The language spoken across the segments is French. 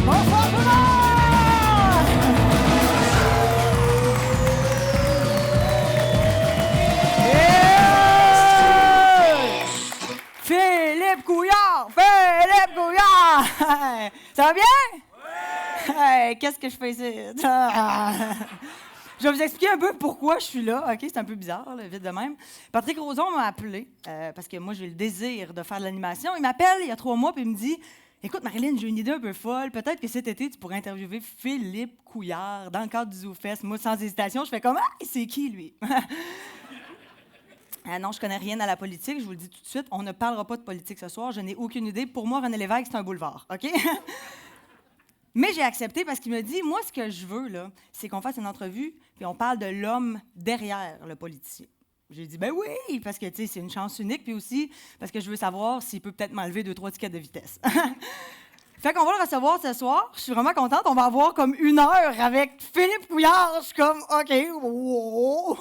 Bonsoir tout le monde! Philippe Couillard! Philippe Couillard! Ça va bien? Oui! Hey, qu'est-ce que je fais ici? Je vais vous expliquer un peu pourquoi je suis là. OK, c'est un peu bizarre, là, vite de même. Patrick Roson m'a appelé parce que moi, j'ai le désir de faire de l'animation. Il m'appelle il y a 3 mois puis il me dit « Écoute, Marilyn, j'ai une idée un peu folle. Peut-être que cet été, tu pourrais interviewer Philippe Couillard dans le cadre du ZooFest. » Moi, sans hésitation, je fais comme « Ah, c'est qui, lui? » Ah non, je connais rien à la politique. Je vous le dis tout de suite, on ne parlera pas de politique ce soir. Je n'ai aucune idée. Pour moi, René Lévesque, c'est un boulevard, OK? Mais j'ai accepté parce qu'il me dit, moi, ce que je veux, là, c'est qu'on fasse une entrevue puis on parle de l'homme derrière le politicien. J'ai dit, ben oui, parce que, tu sais, c'est une chance unique, puis aussi parce que je veux savoir s'il peut peut-être m'enlever 2-3 tickets de vitesse. Fait qu'on va le recevoir ce soir. Je suis vraiment contente. On va avoir comme 1 heure avec Philippe Couillard. Je suis comme, OK, wow.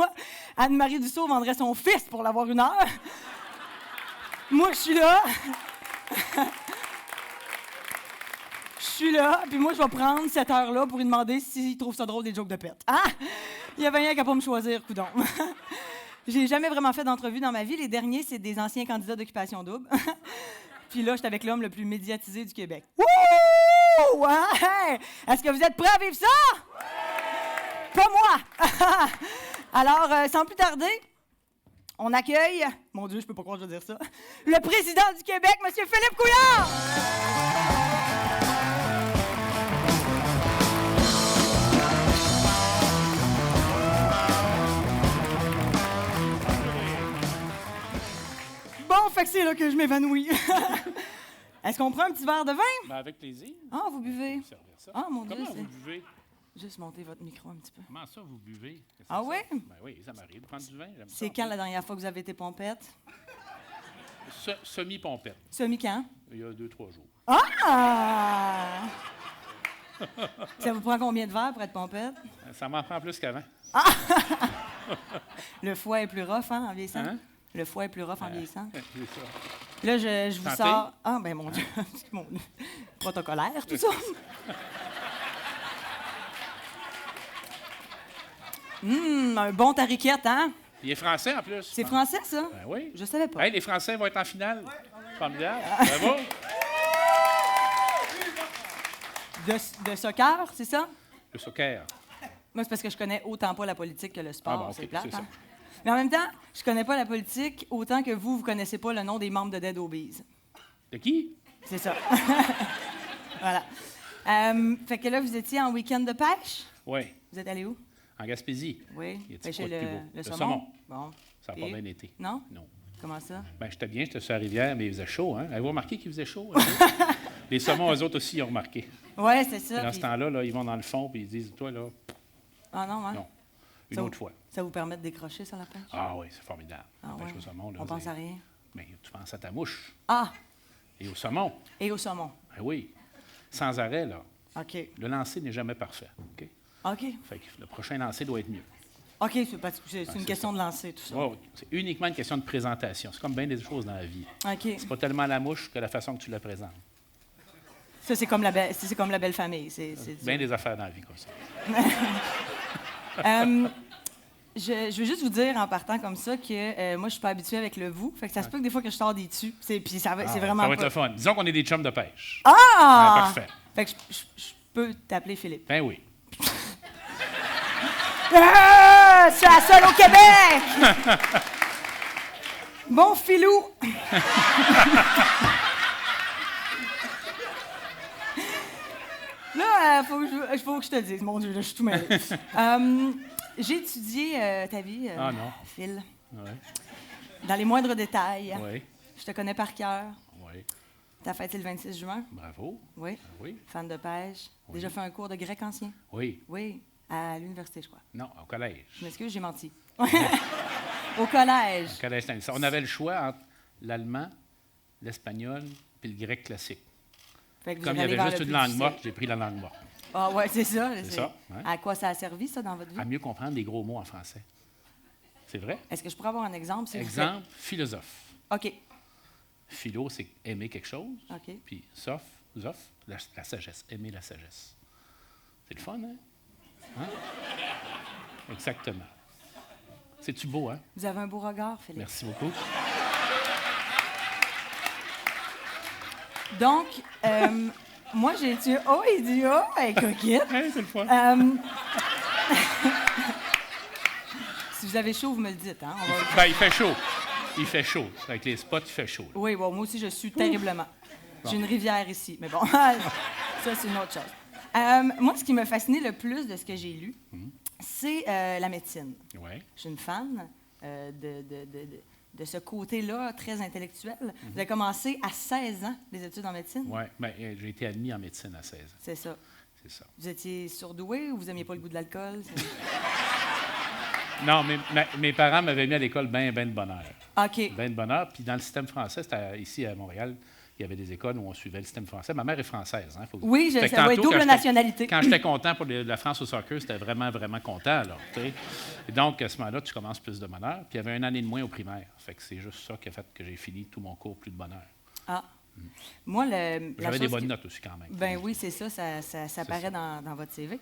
Anne-Marie Dussault vendrait son fils pour l'avoir 1 heure. Moi, je suis là. Je suis là, puis moi, je vais prendre cette heure-là pour lui demander s'il trouve ça drôle des jokes de pète. Ah! Il y avait rien qu'à pas me choisir, coudonc. J'ai jamais vraiment fait d'entrevue dans ma vie. Les derniers, c'est des anciens candidats d'Occupation Double. Puis là, j'étais avec l'homme le plus médiatisé du Québec. Wouh! Ouais! Est-ce que vous êtes prêts à vivre ça? Ouais! Pas moi! Alors, sans plus tarder, on accueille, mon Dieu, je peux pas croire que je vais dire ça, le président du Québec, M. Philippe Couillard! Bon, fait que c'est là que je m'évanouis. Est-ce qu'on prend un petit verre de vin? Ben avec plaisir. Ah, vous buvez? Ça. Ah, mon Dieu, Comment c'est... vous buvez? Juste monter votre micro un petit peu. Comment ça, vous buvez? Ah oui? Ben oui, ça m'arrive de prendre du vin. C'est quand la dernière fois que vous avez été pompette? Semi-pompette. Semi-quand? Il y a 2-3 jours. Ah! Ça vous prend combien de verres pour être pompette? Ça m'en prend plus qu'avant. Le foie est plus rough, hein, en vieillissant? Hein? Le foie est plus rough en vieillissant. C'est ça. Là, je vous Santé? sors... Ah, ben mon Dieu, mon protocolaire, tout ça. Un bon tariquette, hein? Il est français, en plus. C'est français, ça? Ben oui. Je savais pas. Hey, les Français vont être en finale. Formidable. Bravo. De soccer, c'est ça? Le soccer. Moi, c'est parce que je connais autant pas la politique que le sport. Ah bon, ok, c'est plate, c'est ça. hein? Mais en même temps, je connais pas la politique autant que vous connaissez pas le nom des membres de Dead Obies. De qui? C'est ça. Voilà. Fait que là, vous étiez en week-end de pêche? Oui. Vous êtes allé où? En Gaspésie. Oui. Y a-t-il Pêcher quoi de plus beau? le Le saumon? saumon. Bon. Ça n'a Et? pas bien été. Non? Non. Comment ça? Ben, j'étais bien, j'étais sur la rivière, mais il faisait chaud. Hein? Avez-vous remarqué qu'il faisait chaud? Hein? Les saumons, eux autres aussi, ils ont remarqué. Oui, c'est ça. Dans ce temps-là, là, ils vont dans le fond et ils disent, toi, là, Ah non, hein? non. Une Ça autre fois. Ça vous permet de décrocher sur la pêche? Ah oui, c'est formidable. Ah La pêche ouais. au saumon, là, On pense c'est- à rien. Ben, tu penses à ta mouche Ah! et au saumon. Et au saumon. Ben oui. Sans arrêt, là. OK. Le lancer n'est jamais parfait. OK? OK. Fait que le prochain lancer doit être mieux. OK, c'est une c'est question de lancer, tout ça. Oh, c'est uniquement une question de présentation. C'est comme bien des choses dans la vie. OK. C'est pas tellement la mouche que la façon que tu la présentes. Ça, c'est comme la belle famille. C'est Bien des affaires dans la vie comme ça. Je veux juste vous dire en partant comme ça que moi, je suis pas habituée avec le vous. Fait que ça se peut que des fois que je sors des dessus. Puis c'est vraiment Ça va être pas... le fun. Disons qu'on est des chums de pêche. Ah! Ouais, parfait. Fait que je peux t'appeler Philippe. Ben oui. Ah! Je suis la seule au Québec! Bon filou! Là, faut que je te le dise. Mon Dieu, là, je suis tout mêlée. J'ai étudié ta vie, Ah non. Phil, Oui. dans les moindres détails. Oui. Je te connais par cœur. Oui. Ta fête, c'est le 26 juin. Bravo. Oui. Oui. Fan de pêche. Oui. Déjà fait un cours de grec ancien. Oui. Oui. À l'université, je crois. Non, au collège. Je m'excuse, j'ai menti. Au collège. Au collège Stanislas. On avait le choix entre l'allemand, l'espagnol puis le grec classique. Fait que vous Comme il y êtes allé avait vers juste le une plus langue difficile. morte, j'ai pris la langue morte. Ah ouais, c'est ça. C'est ça, ouais. À quoi ça a servi, ça, dans votre vie? À mieux comprendre des gros mots en français. C'est vrai? Est-ce que je pourrais avoir un exemple, s'il vous plaît? Exemple, philosophe. OK. Philo, c'est aimer quelque chose. OK. Puis zof, la sagesse. Aimer la sagesse. C'est le fun, hein? Exactement. C'est-tu beau, hein? Vous avez un beau regard, Philippe. Merci beaucoup. Donc, moi, j'ai dit « Oh, il dit « Oh, elle est coquette. Hey, c'est le fun. » Si vous avez chaud, vous me le dites, hein? Ben, il fait chaud. Il fait chaud. Avec les spots, il fait chaud. Là. Oui, bon, moi aussi, je suis terriblement. Bon. J'ai une rivière ici, mais bon, ça, c'est une autre chose. Moi, ce qui m'a fasciné le plus de ce que j'ai lu, c'est la médecine. Oui. Je suis une fan de ce côté-là, très intellectuel. Vous avez commencé à 16 ans, les études en médecine? Oui. Ben, j'ai été admis en médecine à 16 ans. C'est ça. C'est ça. Vous étiez surdoué ou vous n'aimiez pas le goût de l'alcool? Non, mes parents m'avaient mis à l'école bien de bonheur. OK. Bien de bonheur. Puis dans le système français, c'était ici à Montréal, il y avait des écoles où on suivait le système français. Ma mère est française. Hein, oui, Fait que ça va être tantôt, double nationalité. Quand j'étais content pour la France au soccer, c'était vraiment content. Là, et donc, à ce moment-là, tu commences plus de bonheur. Puis il y avait une année de moins au primaire. Fait que c'est juste ça qui a fait que j'ai fini tout mon cours plus de bonheur. Ah. Moi, j'avais des bonnes notes aussi quand même. Ben oui, c'est ça. Ça paraît dans votre CV.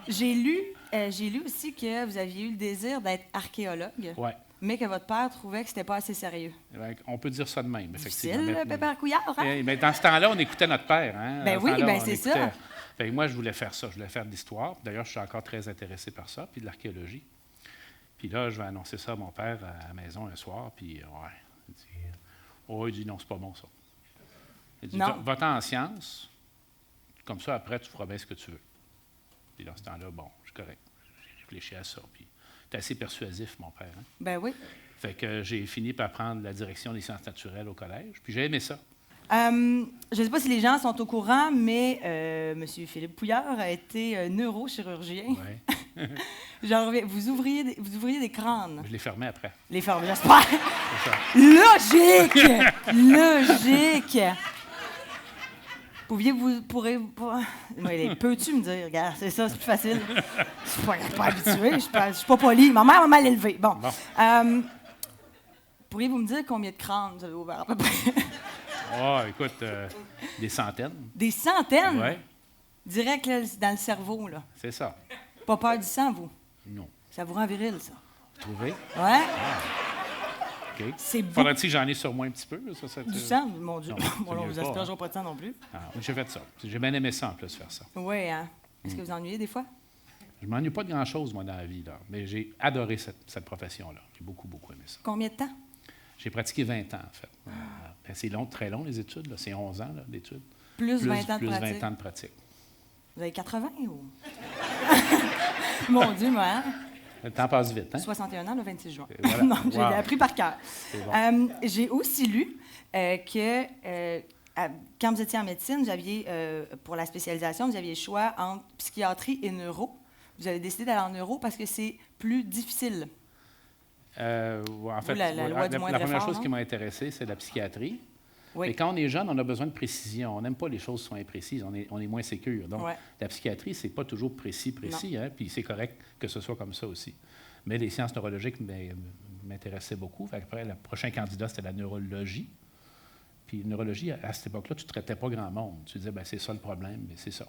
J'ai lu aussi que vous aviez eu le désir d'être archéologue, mais que votre père trouvait que c'était pas assez sérieux. On peut dire ça de même, effectivement. Difficile, Pépère Couillard, hein? Mais dans ce temps-là, on écoutait notre père. Hein? Ben oui, ben c'est ça. Fait que moi, je voulais faire ça. Je voulais faire de l'histoire. D'ailleurs, je suis encore très intéressé par ça, puis de l'archéologie. Puis là, je vais annoncer ça à mon père à la maison un soir, puis il dit non, c'est pas bon, ça. Il dit, va-t'en en sciences, comme ça, après, tu feras bien ce que tu veux. Puis dans ce temps-là, bon, je suis correct. J'ai réfléchi à ça. Puis, il est assez persuasif, mon père. Hein? Ben oui. Fait que j'ai fini par prendre la direction des sciences naturelles au collège. Puis j'ai aimé ça. Je ne sais pas si les gens sont au courant, mais M. Philippe Pouillard a été neurochirurgien. Oui. Vous ouvriez des crânes. Je l'ai fermé après. Les fermé, j'espère. Logique! Logique! Peux-tu me dire, regarde, c'est ça, c'est plus facile. Je suis pas habituée, je suis pas polie. Ma mère m'a mal élevée. Bon. Pourriez-vous me dire combien de crânes vous avez ouvert à peu près? Oh, écoute, des centaines. Des centaines? Oui. Direct là, dans le cerveau, là. C'est ça. Pas peur du sang, vous? Non. Ça vous rend viril, ça? Vous trouvez? Ouais. OK. C'est beau. Faudrait-il que j'en ai sur moi un petit peu? Là, ça, Du sang? Mon Dieu. Non, On vous aspirera pas de sang non plus. J'ai fait ça. J'ai bien aimé ça, en plus, faire ça. Oui, hein? Est-ce que vous ennuyez des fois? Je ne m'ennuie pas de grand-chose, moi, dans la vie, là. Mais j'ai adoré cette profession-là. J'ai beaucoup aimé ça. Combien de temps? J'ai pratiqué 20 ans, en fait. C'est long, très long, les études. C'est 11 ans d'études. Plus 20 ans de plus pratique? 20 ans de pratique. Vous avez 80 ou? Mon Dieu, moi, hein? Le temps passe vite, hein? 61 ans, le 26 juin. Voilà. Non, j'ai appris par cœur. Bon. J'ai aussi lu que quand vous étiez en médecine, vous aviez, pour la spécialisation, vous aviez le choix entre psychiatrie et neuro. Vous avez décidé d'aller en neuro parce que c'est plus difficile. En fait, la loi du moindre la première effort, chose non? qui m'a intéressé, c'est la psychiatrie. Oui. Mais quand on est jeune, on a besoin de précision. On n'aime pas les choses qui sont imprécises. On est moins sécure. Donc, la psychiatrie, c'est pas toujours précis, hein, puis c'est correct que ce soit comme ça aussi. Mais les sciences neurologiques m'intéressaient beaucoup. Fait après, le prochain candidat, c'était la neurologie. Puis neurologie, à cette époque-là, tu ne traitais pas grand monde. Tu disais, c'est ça le problème, mais c'est ça.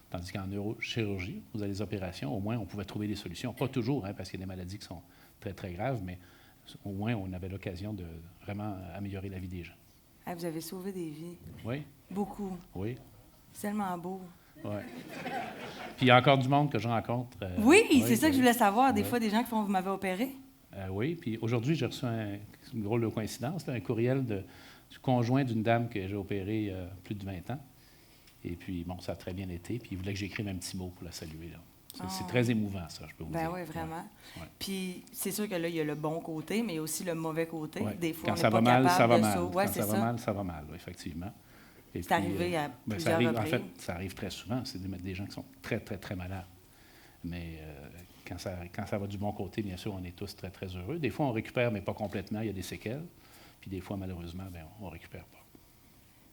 Tandis qu'en neurochirurgie, vous avez les opérations, au moins, on pouvait trouver des solutions. Pas toujours, hein, parce qu'il y a des maladies qui sont très, très graves, mais au moins, on avait l'occasion de vraiment améliorer la vie des gens. Ah, vous avez sauvé des vies. Oui. Beaucoup. Oui. C'est tellement beau. Oui. Puis il y a encore du monde que je rencontre. Oui, c'est ça que je voulais savoir. Des fois, des gens qui font « Vous m'avez opéré ». Oui, puis aujourd'hui, j'ai reçu une drôle de coïncidence, là, un courriel du conjoint d'une dame que j'ai opérée il y a plus de 20 ans. Et puis, bon, ça a très bien été. Puis il voulait que j'écrive un petit mot pour la saluer. C'est très émouvant, ça, je peux vous dire. Oui, vraiment. Ouais. Puis c'est sûr que là, il y a le bon côté, mais il y a aussi le mauvais côté. Ouais. Des fois, quand on n'est ça pas va mal, capable ça va de mal. sauver. Ouais, quand ça va mal, ça va mal, effectivement. C'est arrivé à plusieurs reprises. En fait, ça arrive très souvent. C'est des gens qui sont très, très, très malades. Mais quand ça va du bon côté, bien sûr, on est tous très, très heureux. Des fois, on récupère, mais pas complètement. Il y a des séquelles. Puis des fois, malheureusement, on ne récupère pas.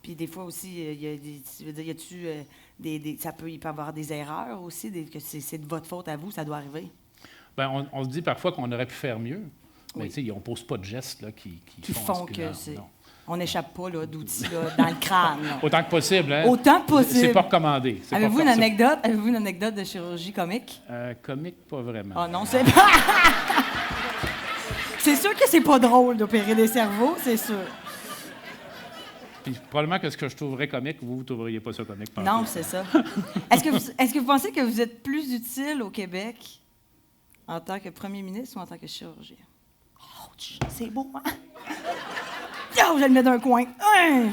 Puis des fois aussi, il peut y avoir des erreurs aussi, que c'est de votre faute à vous, ça doit arriver. Bien, on se dit parfois qu'on aurait pu faire mieux, mais tu sais, on ne pose pas de gestes là, qui font que c'est... On n'échappe pas d'outils dans le crâne. Là. Autant que possible, hein? Autant que possible. C'est pas recommandé. Avez-vous une anecdote de chirurgie comique? Comique, pas vraiment. Ah non, c'est pas... C'est sûr que c'est pas drôle d'opérer des cerveaux, c'est sûr. Puis probablement que ce que je trouverais comique, vous ne trouveriez pas ça comique. Non, c'est ça. Est-ce que vous pensez que vous êtes plus utile au Québec en tant que premier ministre ou en tant que chirurgien? Ouch, c'est beau, hein? Oh, je vais le mettre d'un coin. Hein?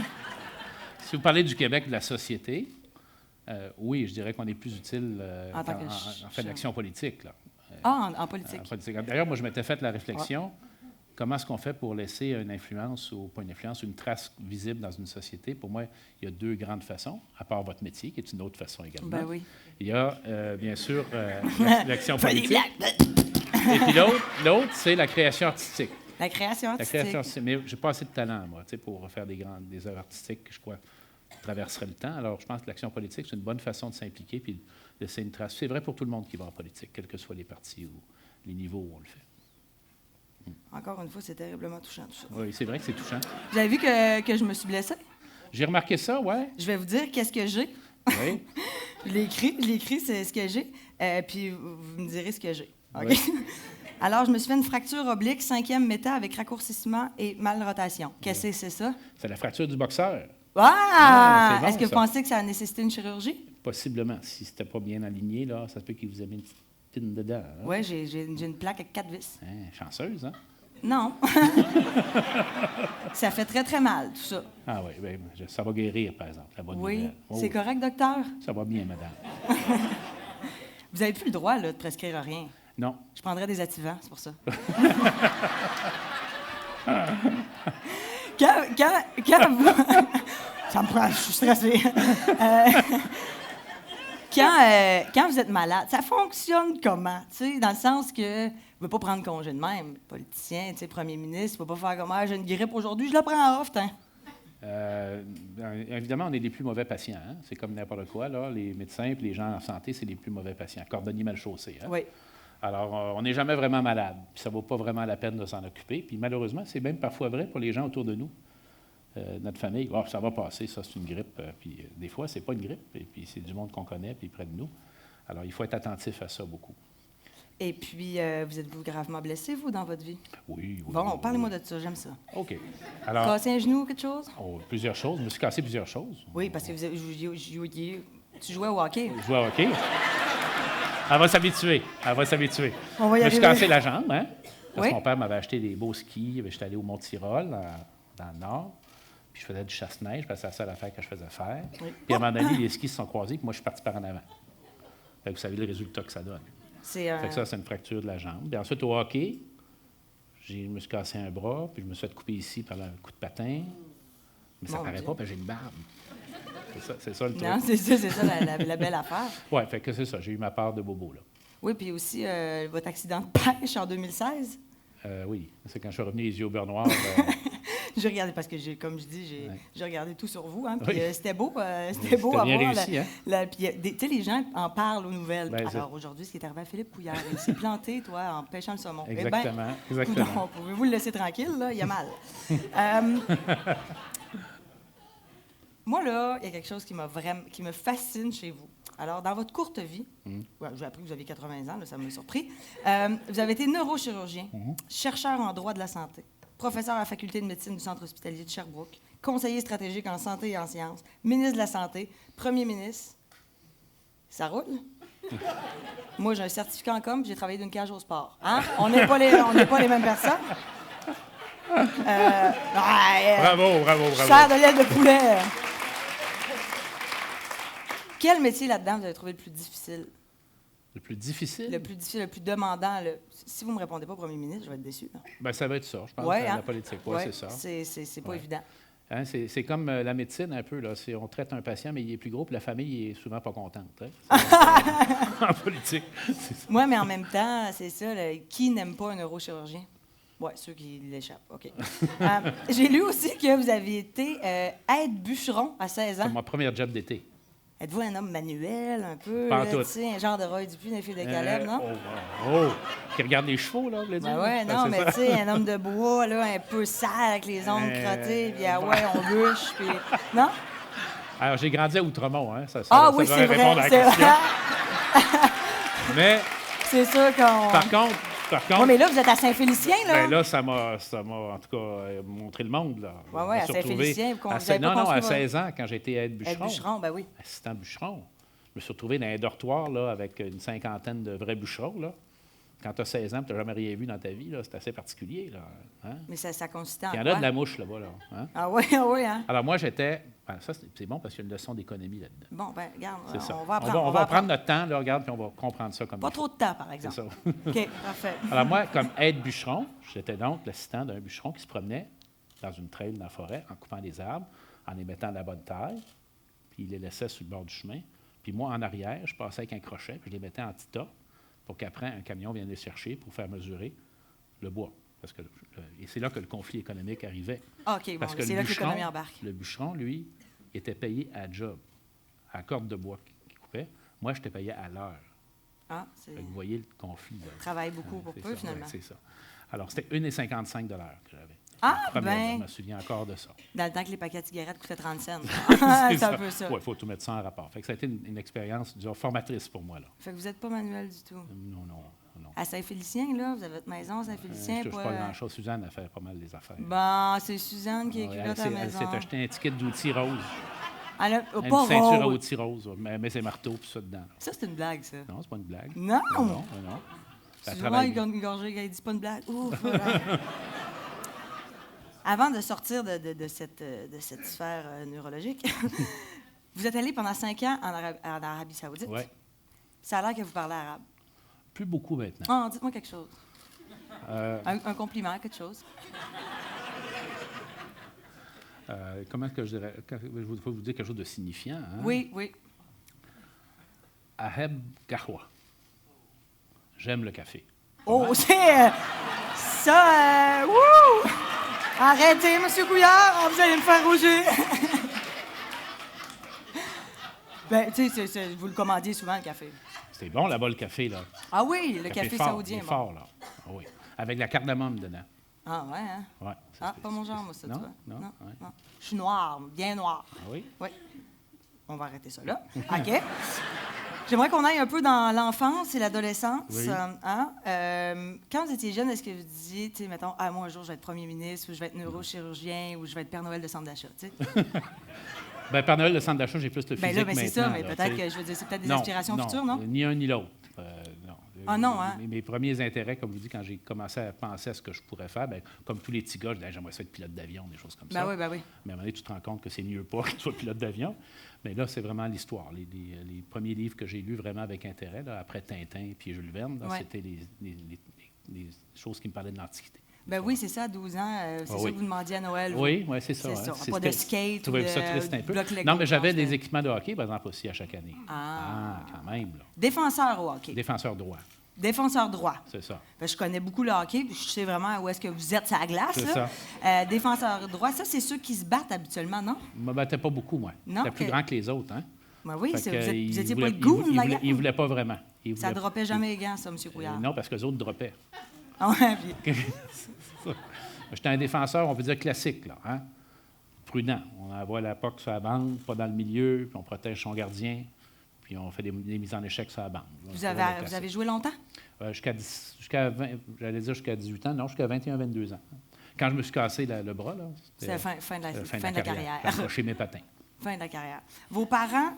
Si vous parlez du Québec, de la société, oui, je dirais qu'on est plus utile en fait d'action politique. Là. En politique. En politique. D'ailleurs, moi, je m'étais fait la réflexion, comment est-ce qu'on fait pour laisser une influence, ou pas une influence, une trace visible dans une société? Pour moi, il y a deux grandes façons, à part votre métier, qui est une autre façon également. Ben oui. Il y a, bien sûr, l'action politique. Et puis l'autre, c'est la création artistique. La création artistique. Mais je n'ai pas assez de talent, moi, pour faire des œuvres artistiques que je crois traverserait le temps. Alors, je pense que l'action politique, c'est une bonne façon de s'impliquer puis de laisser une trace. C'est vrai pour tout le monde qui va en politique, quels que soient les partis ou les niveaux où on le fait. Encore une fois, c'est terriblement touchant, tout ça. Oui, c'est vrai que c'est touchant. Vous avez vu que je me suis blessée? J'ai remarqué ça, oui. Je vais vous dire qu'est-ce que j'ai. Oui. Je l'ai écrit, c'est ce que j'ai. Puis vous me direz ce que j'ai. OK? Oui. Alors, je me suis fait une fracture oblique 5e méta avec raccourcissement et malrotation. Qu'est-ce que c'est ça? C'est la fracture du boxeur. Ah! Bon, est-ce que vous pensez que ça a nécessité une chirurgie? Possiblement. Si c'était pas bien aligné, là, ça se peut qu'il vous ait mis une petite pine dedans. Hein? Oui, j'ai une plaque avec 4 vis. Chanceuse, hein? Non. Ça fait très, très mal, tout ça. Ah oui, bien, ça va guérir, par exemple, la bonne nouvelle. Oui, c'est correct, docteur? Ça va bien, madame. Vous n'avez plus le droit là, de prescrire rien. Non. Je prendrais des activants, c'est pour ça. Quand vous... Ça me prend, je suis stressée. Quand vous êtes malade, ça fonctionne comment? T'sais, dans le sens que vous ne pouvez pas prendre congé de même. Politicien, premier ministre, vous ne pouvez pas faire comme j'ai une grippe aujourd'hui, je la prends off. Évidemment, on est les plus mauvais patients. Hein? C'est comme n'importe quoi. Là. Les médecins et les gens en santé, c'est les plus mauvais patients. Cordonnier mal chaussé. Hein? Oui. Alors, on n'est jamais vraiment malade. Puis ça ne vaut pas vraiment la peine de s'en occuper. Puis malheureusement, c'est même parfois vrai pour les gens autour de nous. Notre famille, ça va passer, ça, c'est une grippe. Puis des fois, c'est pas une grippe. Et puis c'est du monde qu'on connaît, puis près de nous. Alors, il faut être attentif à ça beaucoup. Et puis, vous êtes-vous gravement blessé, vous, dans votre vie? Oui. Bon, parlez-moi de ça, j'aime ça. OK. Alors, cassé un genou ou quelque chose? Plusieurs choses. Je me suis cassé plusieurs choses. Oui, parce que tu jouais au hockey. Je jouais au hockey. Elle va s'habituer. On va y je me suis arriver. cassé la jambe, hein? Parce Oui. que mon père m'avait acheté des beaux skis. J'étais allé au Mont-Tyrol, dans le nord. Puis je faisais du chasse-neige, parce que c'est la seule affaire que je faisais faire. Oui. Puis à un moment donné, les skis se sont croisés, puis moi, je suis parti par en avant. Fait que vous savez le résultat que ça donne. Fait que ça, c'est une fracture de la jambe. Puis ensuite, au hockey, je me suis cassé un bras, puis je me suis fait couper ici par un coup de patin. Mais ça ne paraît pas, parce que j'ai une barbe. C'est ça le truc. Non, c'est ça la belle affaire. Oui, fait que c'est ça. J'ai eu ma part de bobo, là. Oui, puis aussi votre accident de pêche en 2016. Oui, c'est quand je suis revenu les yeux au beurre noir. J'ai regardé, parce que, comme je dis, j'ai regardé tout sur vous. Hein, puis Oui. c'était beau à voir. Bien réussi, hein? Tu sais, les gens en parlent aux nouvelles. Ben, alors, aujourd'hui, ce qui est arrivé à Philippe Pouillard, il s'est planté, toi, en pêchant le saumon. Exactement. Donc, pouvez-vous le laisser tranquille, là? Il y a mal. Moi, là, il y a quelque chose qui me fascine chez vous. Alors, dans votre courte vie, j'ai appris que vous aviez 80 ans, là, ça m'a surpris, vous avez été neurochirurgien, chercheur en droit de la santé, professeur à la faculté de médecine du Centre hospitalier de Sherbrooke, conseiller stratégique en santé et en sciences, ministre de la Santé, premier ministre. Ça roule? Moi, j'ai un certificat en com, puis j'ai travaillé d'une cage au sport. Hein? On n'est pas les mêmes personnes. Bravo. Chair de l'aile de poulet. Quel métier là-dedans vous avez trouvé le plus difficile? Le plus difficile? Le plus demandant. Si vous ne me répondez pas, premier ministre, je vais être déçu. Bien, ça va être ça, je pense, Ouais, la politique. Oui, c'est ça. C'est pas évident. Hein, c'est comme la médecine, un peu. Là. On traite un patient, mais il est plus gros, puis la famille est souvent pas contente. Hein. En politique. Oui, mais en même temps, c'est ça. Qui n'aime pas un neurochirurgien? Oui, ceux qui l'échappent. OK. J'ai lu aussi que vous aviez été aide-bûcheron à 16 ans. C'est mon premier job d'été. Êtes-vous un homme manuel, un peu? Pas en Là, tout. tu sais, un genre de Roy Dupuis dans les filles de Caleb, non? Qui regarde les chevaux, là, vous voulez dire? Ben ouais, non, C'est mais ça. tu sais, un homme de bois, là, un peu sale, avec les ongles crottés, puis ouais, on bûche, puis... Non? Alors, j'ai grandi à Outremont, hein? Ça Oui, devrait c'est répondre vrai, à la c'est question. vrai. Mais, C'est sûr qu'on... par contre, Oui, mais là, vous êtes à Saint-Félicien, là? ben là, ça m'a, en tout cas, montré le monde, là. Oui, Je me à suis retrouvé Saint-Félicien. à Non, à 16 ans, quand j'étais aide-bûcheron. Aide-bûcheron, ben oui. Assistant bûcheron. Je me suis retrouvé dans un dortoir, là, avec une cinquantaine de vrais bûcherons, là. Quand tu as 16 ans et tu n'as jamais rien vu dans ta vie, là, c'est assez particulier, là. Hein? Mais ça consistait en Il y en quoi? a de la mouche, là-bas, là. Hein? Ah oui, hein? Alors, moi, j'étais... Ben, ça, c'est bon parce qu'il y a une leçon d'économie là-dedans. Bon, ben regarde, C'est ça. on va apprendre. On va prendre notre temps, là, regarde, puis on va comprendre ça comme Pas il faut. trop de temps, par C'est exemple. ça. OK, parfait. Alors moi, comme aide-bûcheron, j'étais donc l'assistant d'un bûcheron qui se promenait dans une traîne dans la forêt en coupant des arbres, en les mettant à la bonne taille, puis il les laissait sur le bord du chemin. Puis moi, en arrière, je passais avec un crochet, puis je les mettais en petit tas pour qu'après, un camion vienne les chercher pour faire mesurer le bois. Parce que, et c'est là que le conflit économique arrivait. OK, bon, Parce que c'est là que l'économie embarque. le bûcheron, lui, il était payé à job, à la corde de bois qu'il coupait. Moi, j'étais payé à l'heure. Ah, c'est... Vous voyez le conflit. Là. Travaille beaucoup pour C'est peu, ça, finalement. ouais, c'est ça. Alors, c'était 1,55 que j'avais. Ah, Première, ben, je me souviens encore de ça. dans le temps que les paquets de cigarettes coûtaient 30 cents. C'est C'est un peu ça. Oui, il faut tout mettre ça en rapport. Fait que ça a été une expérience, disons, formatrice pour moi. Là. Fait que vous n'êtes pas manuel du tout. Non. À Saint-Félicien, là, vous avez votre maison à Je Saint-Félicien. ne touche pas grand-chose. Suzanne a fait pas mal des affaires. Bon, c'est Suzanne qui a Ouais, écrit là ta elle maison. s'est acheté un ticket d'outils rose. Elle a, Une pas ceinture à rose. outils rose. Mais c'est marteau puis ça dedans. Là. Ça, c'est une blague, ça. Non, c'est pas une blague. Non! Non. Ça Excuse-moi, travaille il bien. gorgé, il dit pas une blague. Ouf! Voilà. Avant de sortir de cette sphère neurologique, vous êtes allé pendant 5 ans en Arabie Saoudite. Oui. Ça a l'air que vous parlez arabe. Plus beaucoup maintenant. Oh, dites-moi quelque chose. Un compliment, quelque chose. Comment est-ce que je dirais? Il faut vous dire quelque chose de signifiant. Hein? Oui. Aheb Kahwa. J'aime le café. Oh, c'est... ça... Wouh! Arrêtez, M. Couillard, vous allez me faire rougir. Ben, tu sais, vous le commandiez souvent, le café. C'est bon, là-bas, le café, là. Ah oui, le café fort, saoudien. il est bon. fort, là. Ah oui. Avec la cardamome dedans. Ah ouais, hein? Ouais, Ah, pas mon genre, moi, ça, non, tu vois. non, ouais. Non. Je suis noire, bien noire. Ah oui? Oui. On va arrêter ça là. OK. J'aimerais qu'on aille un peu dans l'enfance et l'adolescence. Oui. Quand vous étiez jeune, est-ce que vous disiez, tu sais, mettons, moi, un jour, je vais être premier ministre, ou je vais être neurochirurgien, ou je vais être Père Noël de centre d'achat, tu sais? Bien, Père Noël, le centre d'achat, j'ai plus le physique Ben là, ben c'est ça, maintenant, mais là, peut-être tu sais. que, je veux dire, c'est peut-être des Non, aspirations futures, non? Ni un ni l'autre. Non. Ah non, hein? Mes premiers intérêts, comme je vous dis, quand j'ai commencé à penser à ce que je pourrais faire, bien, comme tous les petits gars, je disais, j'aimerais ça être pilote d'avion, des choses comme ça. Ben oui. Mais à un moment donné, tu te rends compte que c'est mieux pas que tu sois pilote d'avion. Mais là, c'est vraiment l'histoire. Les premiers livres que j'ai lus vraiment avec intérêt, là, après Tintin et Jules Verne, là, Ouais. c'était les choses qui me parlaient de l'Antiquité. Ben oui, c'est ça, 12 ans, c'est ça oui. que vous demandiez à Noël. Oui, c'est ça. C'est hein. ça. Pas de skate Je trouvais ou ça de triste un peu. bloc Lego, Non, mais j'avais non, des c'était- équipements de hockey, par exemple, aussi à chaque année. Ah. Quand même. Là. Défenseur au hockey. Défenseur droit, Défenseur droit. c'est ça. Ben, je connais beaucoup le hockey, puis je sais vraiment où est-ce que vous êtes sur la glace. C'est là. Défenseur droit, ça, c'est ceux qui se battent habituellement, non? Je ne me battais pas beaucoup, moi. Non, J'étais plus ok. grand que les autres. Hein? Ben oui, Fait que, vous ils étiez pas voulaient- le goût de la ils gang. ne voulaient pas vraiment. Ils Ça voulaient- droppait jamais les gants, ça, M. Couillard. Non, parce que les autres droppaient. Ah ouais, puis- J'étais un défenseur, on peut dire classique, là. Hein? Prudent. On envoie la POC sur la bande, pas dans le milieu, puis on protège son gardien, puis on fait des mises en échec sur la bande. vous C'est vraiment avez classique. joué longtemps? Jusqu'à 20, j'allais dire jusqu'à 18 ans, non, jusqu'à 21-22 ans. Quand je me suis cassé le bras, là, C'est la fin de la carrière. J'ai accroché mes patins. Fin de la carrière. Vos parents,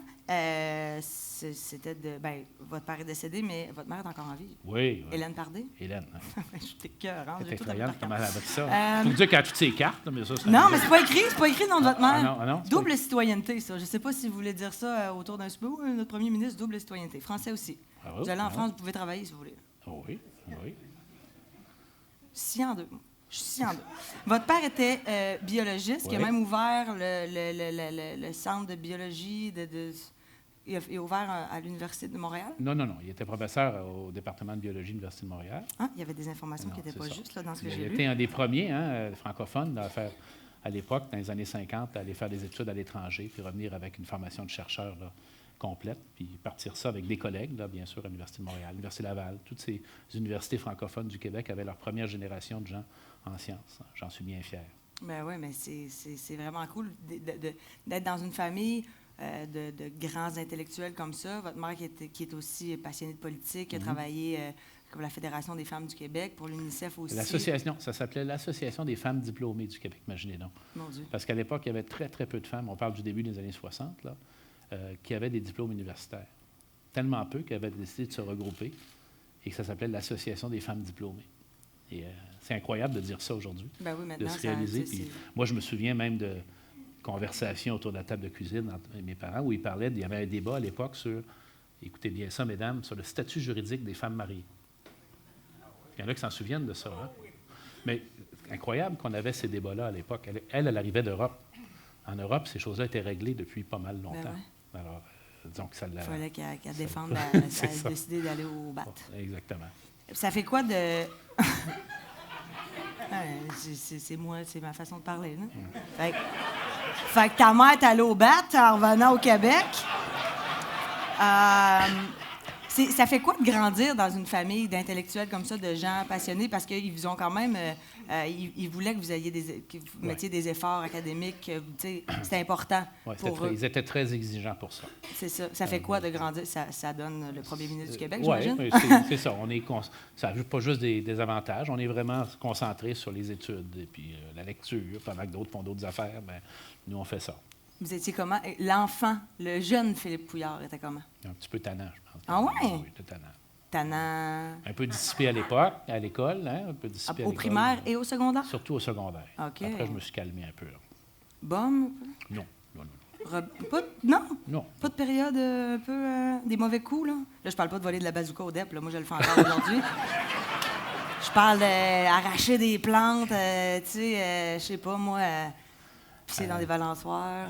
c'était de... Ben, votre père est décédé, mais votre mère est encore en vie. Oui. Hélène Pardé? Hélène. Hein. Je suis écœurante, C'est j'ai tout appris effrayant par comment cœur. elle a appris ça. Faut dire qu'elle a toutes ses cartes, mais ça, Non, mais c'est pas écrit le nom de votre mère. non, c'est Double citoyenneté, ça. Je ne sais pas si vous voulez dire ça autour d'un souper. Oui, notre premier ministre, double citoyenneté. Français aussi. Ah oui, Vous allez en ah France, vous pouvez travailler si vous voulez. Oui. Si en deux. Je suis si en deux. Votre père était biologiste, qui a Oui. même ouvert le centre de biologie. Il a ouvert à l'Université de Montréal. Non. Il était professeur au département de biologie de l'Université de Montréal. Ah, il y avait des informations qui Non, n'étaient c'est pas ça. justes là, dans ce que Il j'ai a lu. été un des premiers francophones à l'époque, dans les années 50, à aller faire des études à l'étranger, puis revenir avec une formation de chercheur là, complète, puis partir ça avec des collègues, là, bien sûr, à l'Université de Montréal, l'Université Laval. Toutes ces universités francophones du Québec avaient leur première génération de gens en sciences. J'en suis bien fier. Ben oui, mais c'est vraiment cool d'être dans une famille de grands intellectuels comme ça. Votre mère qui est aussi passionnée de politique, qui a travaillé comme la Fédération des femmes du Québec, pour l'UNICEF aussi. L'association, ça s'appelait l'Association des femmes diplômées du Québec, imaginez donc. Mon Dieu. Parce qu'à l'époque, il y avait très, très peu de femmes, on parle du début des années 60, là, qui avaient des diplômes universitaires. Tellement peu qu'elles avaient décidé de se regrouper et que ça s'appelait l'Association des femmes diplômées. Et c'est incroyable de dire ça aujourd'hui, ben oui, de se réaliser. Puis, moi, je me souviens même de conversations autour de la table de cuisine entre mes parents où ils parlaient, il y avait un débat à l'époque sur, écoutez bien ça, mesdames, sur le statut juridique des femmes mariées. Il y en a qui s'en souviennent de ça. Hein? Mais incroyable qu'on avait ces débats-là à l'époque. Elle arrivait d'Europe. En Europe, ces choses-là étaient réglées depuis pas mal longtemps. Ben ouais. Alors, disons que ça l'a... Il fallait qu'elle défende, ça a décidé d'aller au BAT. Oh, exactement. Ça fait quoi de... c'est moi, c'est ma façon de parler. Là. Fait que ta mère est allée au BAT en revenant au Québec. Ça fait quoi de grandir dans une famille d'intellectuels comme ça, de gens passionnés, parce qu'ils vous ont quand même... ils voulaient que vous ayez que vous mettiez des efforts académiques. C'est important pour eux. Ils étaient très exigeants pour ça. C'est ça. Ça fait quoi de grandir? Ça donne le premier ministre du Québec, oui, j'imagine? C'est ça. Ça n'a pas juste des avantages. On est vraiment concentré sur les études et puis la lecture. Pendant que d'autres font d'autres affaires, bien, nous, on fait ça. Vous étiez comment? L'enfant, le jeune Philippe Couillard était comment? Un petit peu tannant, je pense. Ah ouais? Oui, tannant. Tannant. Un peu dissipé à l'époque, à l'école, hein? Un peu dissipé à au l'école. primaire et au secondaire? Surtout au secondaire. Okay. Après, je me suis calmé un peu. Là. Bum? Non. Non? Pas de période un peu... des mauvais coups, là? Là, je parle pas de voler de la bazooka au DEP, là. Moi, je le fais encore aujourd'hui. Je parle d'arracher des plantes, tu sais, je sais pas, moi, pisser dans des balançoires.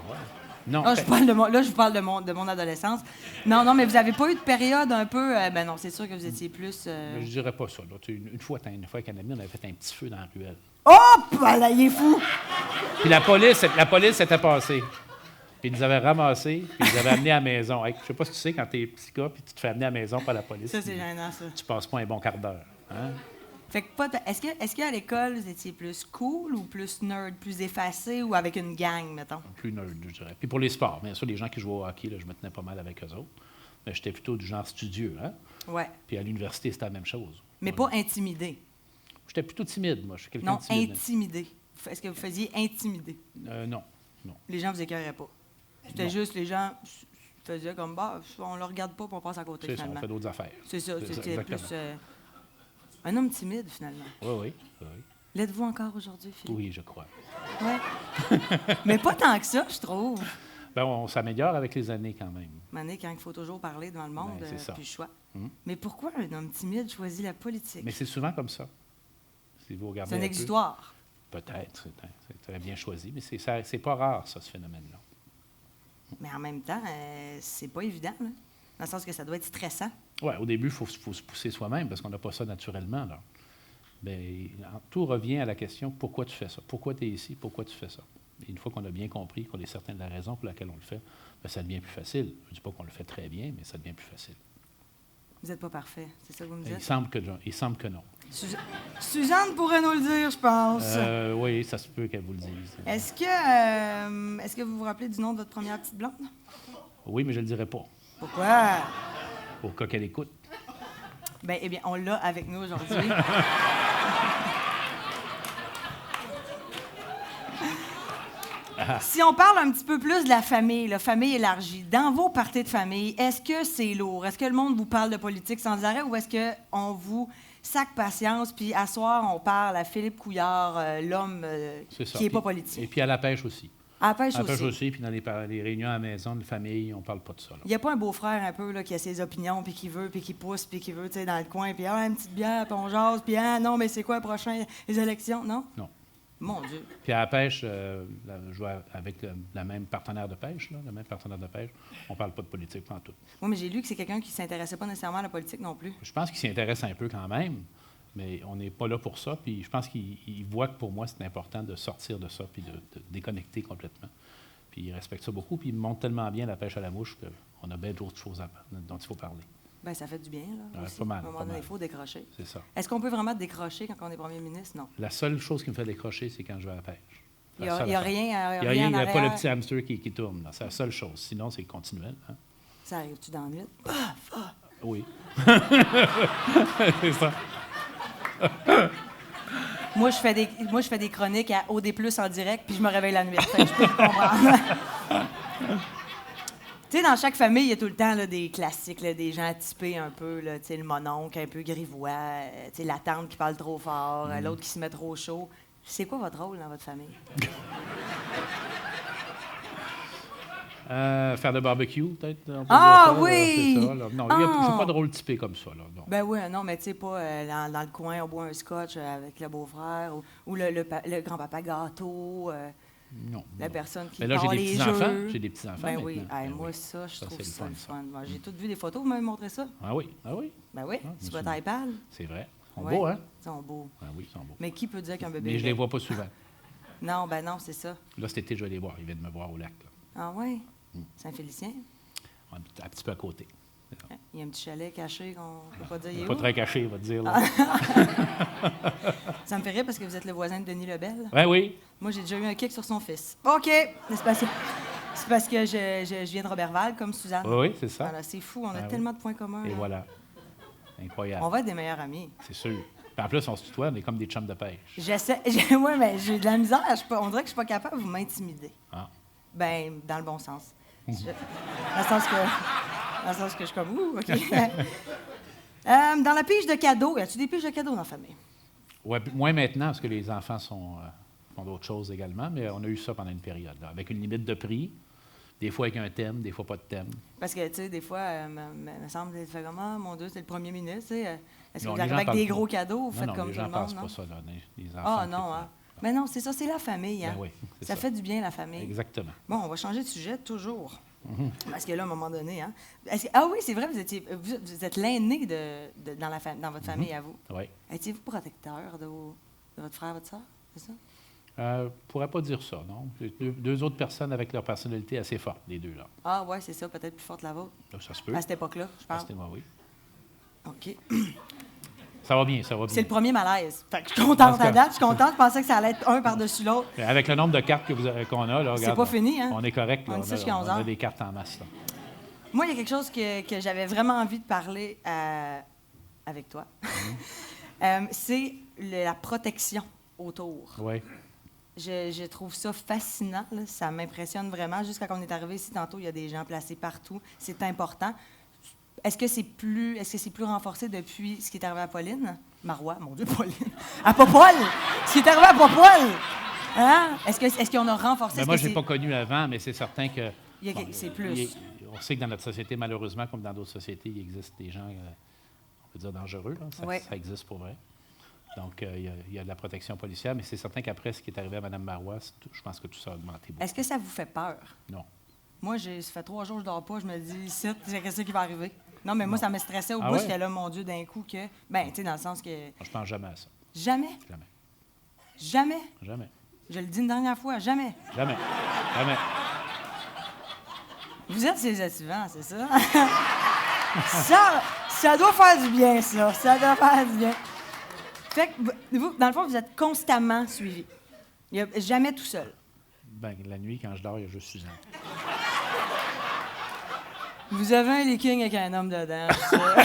Ouais. Non. Là, je vous parle de mon adolescence. Non, mais vous avez pas eu de période un peu... ben non, c'est sûr que vous étiez plus... Je dirais pas ça. Là. Une fois avec un ami, on avait fait un petit feu dans la ruelle. Oh! Là, il est fou! Puis la police était passée. Puis ils nous avaient ramassés, puis ils nous avaient amenés à la maison. Hey, je sais pas si tu sais, quand t'es petit gars, puis tu te fais amener à la maison par la police. Ça, c'est gênant, ça. Tu passes pas un bon quart d'heure. Hein? Fait que est-ce qu'à l'école, vous étiez plus cool ou plus nerd, plus effacé ou avec une gang, mettons? Plus nerd, je dirais. Puis pour les sports, bien sûr, les gens qui jouaient au hockey, là, je me tenais pas mal avec eux autres. Mais j'étais plutôt du genre studieux. Hein? Ouais. Puis à l'université, c'était la même chose. Mais pas intimidé? J'étais plutôt timide, moi. Je suis quelqu'un de timide. Non, intimidé. Est-ce que vous faisiez intimider? Non. Les gens vous écœuraient pas? C'était juste les gens faisaient comme, bah, on le regarde pas, puis on passe à côté, finalement. Ça, on fait d'autres affaires. C'est ça, c'était plus... un homme timide, finalement. Oui. L'êtes-vous encore aujourd'hui, Philippe? Oui, je crois. Oui. Mais pas tant que ça, je trouve. Bien, on s'améliore avec les années, quand même. Mané, quand il faut toujours parler devant le monde, c'est puis le choix. Mais pourquoi un homme timide choisit la politique? Mais c'est souvent comme ça. Si vous regardez c'est un exutoire. Peut-être, c'est très bien choisi, mais c'est pas rare, ça, ce phénomène-là. Mais en même temps, c'est pas évident, là, dans le sens que ça doit être stressant. Oui, au début, il faut se pousser soi-même, parce qu'on n'a pas ça naturellement. Là. Bien, tout revient à la question, pourquoi tu fais ça? Pourquoi tu es ici? Pourquoi tu fais ça? Et une fois qu'on a bien compris, qu'on est certain de la raison pour laquelle on le fait, bien, ça devient plus facile. Je ne dis pas qu'on le fait très bien, mais ça devient plus facile. Vous n'êtes pas parfait, c'est ça que vous me dites? Il semble que non. Suzanne pourrait nous le dire, je pense. Oui, ça se peut qu'elle vous le dise. Est-ce que vous vous rappelez du nom de votre première petite blonde? Oui, mais je ne le dirai pas. Pourquoi? Au cas qu'elle écoute. Bien, eh bien, on l'a avec nous aujourd'hui. Si on parle un petit peu plus de la famille élargie, dans vos parties de famille, est-ce que c'est lourd? Est-ce que le monde vous parle de politique sans arrêt ou est-ce qu'on vous sac patience, puis à soir, on parle à Philippe Couillard, l'homme qui n'est pas politique? Et puis à la pêche aussi. À la pêche aussi, puis dans les réunions à la maison de famille, on parle pas de ça. Il n'y a pas un beau-frère un peu là, qui a ses opinions, puis qui veut, puis qui pousse, puis qui veut, tu sais, dans le coin, puis une petite bière, puis on jase, puis non, mais c'est quoi le prochain, les élections? Non? Non. Mon Dieu. Puis à la pêche, je joue avec la même partenaire de pêche, on parle pas de politique pas en tout. Oui, mais j'ai lu que c'est quelqu'un qui ne s'intéressait pas nécessairement à la politique non plus. Je pense qu'il s'y intéresse un peu quand même, mais on n'est pas là pour ça. Puis je pense qu'il voit que pour moi, c'est important de sortir de ça puis de déconnecter complètement. Puis ils respectent ça beaucoup, puis ils montrent tellement bien la pêche à la mouche qu'on a bien d'autres choses dont il faut parler. Bien, ça fait du bien, là. Aussi. Pas mal. À un moment donné, il faut décrocher. C'est ça. Est-ce qu'on peut vraiment décrocher quand on est premier ministre? Non. La seule chose qui me fait décrocher, c'est quand je vais à la pêche. Il n'y a rien Il n'y a pas le arrière. petit hamster qui tourne. C'est la seule chose. Sinon, c'est continuel. Hein? Ça arrive-tu dans la nuit? Oui. C'est ça. Moi, je fais des chroniques à OD+, en direct, puis je me réveille la nuit. Fait que je peux le comprendre. Tu sais, dans chaque famille, il y a tout le temps là, des classiques, là, des gens typés un peu, là, le mononcle un peu grivois, la tante qui parle trop fort, l'autre qui se met trop chaud. C'est quoi votre rôle dans votre famille? Faire de barbecue, peut-être? Ah ça, oui! C'est ça, là. Non, je n'ai pas de rôle typé comme ça. Là, non. Ben oui, non, mais tu sais, pas dans le coin, on boit un scotch avec le beau-frère ou le grand-papa gâteau. Non. La personne qui mais là, part j'ai des les petits-enfants. jeux. J'ai des petits-enfants. Ben oui, ben moi, oui. ça, je trouve c'est ça le fun. ça. J'ai toutes vu des photos, vous m'avez montré ça? Ah oui, ah oui. Ben oui, Ah, sur votre iPad. C'est vrai. Ils sont Ouais. beaux, hein? Ils sont beaux. Ah oui, ils sont beaux. Mais qui peut dire qu'un bébé... Mais je les vois pas souvent. Non, ben non, c'est ça. Là, cet été, je vais les voir. Ils viennent me voir au lac. Là. Ah oui? Saint-Félicien? Un petit peu à côté. Il y a un petit chalet caché qu'on ne peut pas dire. Il est Pas où? très caché, il va te dire. Là. Ça me fait rire parce que vous êtes le voisin de Denis Lebel. Oui, oui. Moi, j'ai déjà eu un kick sur son fils. OK! C'est parce que je viens de Robertval, comme Suzanne. Oui, c'est ça. Voilà, c'est fou, on a Ah oui. tellement de points communs. Et là. voilà. Incroyable. On va être des meilleurs amis. C'est sûr. Puis en plus, on se tutoie, on est comme des chums de pêche. Oui, mais j'ai de la misère. On dirait que je suis pas capable de vous m'intimider. Ah. Ben, dans le bon sens. Dans le sens que je suis comme, OK. Dans la pige de cadeaux, y a-tu des piges de cadeaux dans la famille? Ouais, moins maintenant, parce que les enfants font d'autres choses également, mais on a eu ça pendant une période, là, avec une limite de prix, des fois avec un thème, des fois pas de thème. Parce que, tu sais, des fois, me semble, tu fais comme, ah, mon Dieu, c'est le premier ministre, tu sais. Est-ce que Non, vous les arrivez gens avec parlent des pas. gros cadeaux, vous faites Non, comme les tout gens le ne monde, pensent non? pas ça, là, les enfants. Ah, non, hein? Mais non, c'est ça, c'est la famille, hein? Ben oui, c'est Ça fait du bien, la famille. Exactement. Bon, on va changer de sujet toujours. Parce que là, à un moment donné, hein? Ah oui, c'est vrai, vous êtes l'aîné dans votre famille, à vous. Oui. Étiez-vous protecteur de votre frère, votre soeur, c'est ça? Je ne pourrais pas dire ça, non. J'ai deux autres personnes avec leur personnalité assez forte, les deux, là. Ah oui, c'est ça, peut-être plus forte la vôtre. Là, ça se peut. À cette époque-là, je pense. C'était moi, oui. OK. Ça va bien, ça va bien. C'est le premier malaise. Fait que je suis contente à date, je suis contente. Je pensais que ça allait être un par-dessus l'autre. Mais avec le nombre de cartes qu'on a, là, C'est regarde, pas fini, hein? On est correct, là. On est ici jusqu'à 11 on a heures. des cartes en masse, là. Moi, il y a quelque chose que j'avais vraiment envie de parler avec toi. C'est la protection autour. Oui. Je trouve ça fascinant. Là. Ça m'impressionne vraiment. Juste quand on est arrivé ici tantôt, il y a des gens placés partout. C'est important. Est-ce que c'est plus renforcé depuis ce qui est arrivé à Pauline? Marois, mon Dieu, Pauline. À Popol! Ce qui est arrivé à Popol! Hein? Est-ce qu'on a renforcé? Ben moi, je n'ai pas connu avant, mais c'est certain que... c'est plus. On sait que dans notre société, malheureusement, comme dans d'autres sociétés, il existe des gens, on peut dire, dangereux. Là. Ça existe pour vrai. Donc, il y a de la protection policière, mais c'est certain qu'après ce qui est arrivé à Mme Marois, je pense que tout ça a augmenté beaucoup. Est-ce que ça vous fait peur? Non. Moi, ça fait 3 jours que je dors pas. Je me dis, qu'est-ce qui va arriver? Non, mais moi, ça me stressait au Ah bout. ouais? J'étais là, mon Dieu, d'un coup, que... Ben, tu sais, dans le sens que... Moi, je pense jamais à ça. Jamais? Jamais. Jamais? Jamais. Je le dis une dernière fois, jamais. Jamais. Jamais. Vous êtes ses activants, c'est ça? ça doit faire du bien, ça. Ça doit faire du bien. Fait que, vous, dans le fond, vous êtes constamment suivi. Il n'y a jamais tout seul. Ben, la nuit, quand je dors, il y a juste Suzanne. Vous avez un leaking avec un homme dedans, ça.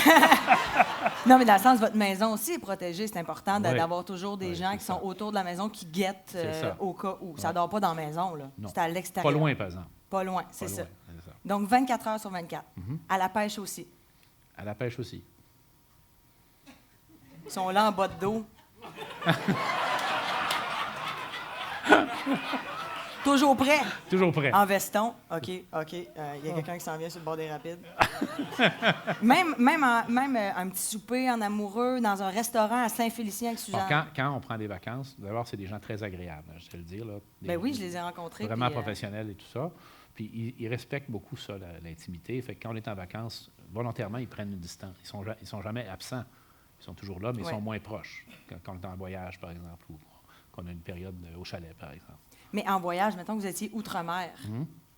Non, mais dans le sens, votre maison aussi est protégée. C'est important d'avoir toujours des gens qui sont autour de la maison qui guettent au cas où. Ça ne dort pas dans la maison, là. C'est à l'extérieur. Pas loin, par exemple. Pas loin, c'est ça. C'est ça. Donc, 24 heures sur 24. À la pêche aussi. À la pêche aussi. Ils sont là en bas de dos. Toujours prêt. Toujours prêt. En veston. OK. Il y a quelqu'un qui s'en vient sur le bord des rapides. même un petit souper en amoureux dans un restaurant à Saint-Félicien avec Suzanne. Alors, quand on prend des vacances, d'abord, c'est des gens très agréables, je vais le dire. Là. Ben oui, je les ai rencontrés. Vraiment professionnels et tout ça. Puis ils respectent beaucoup ça, l'intimité. Fait que quand on est en vacances, volontairement, ils prennent une distance. Ils sont jamais absents. Ils sont toujours là, mais ils sont moins proches quand on est en voyage, par exemple, ou qu'on a une période au chalet, par exemple. Mais en voyage, mettons que vous étiez outre-mer,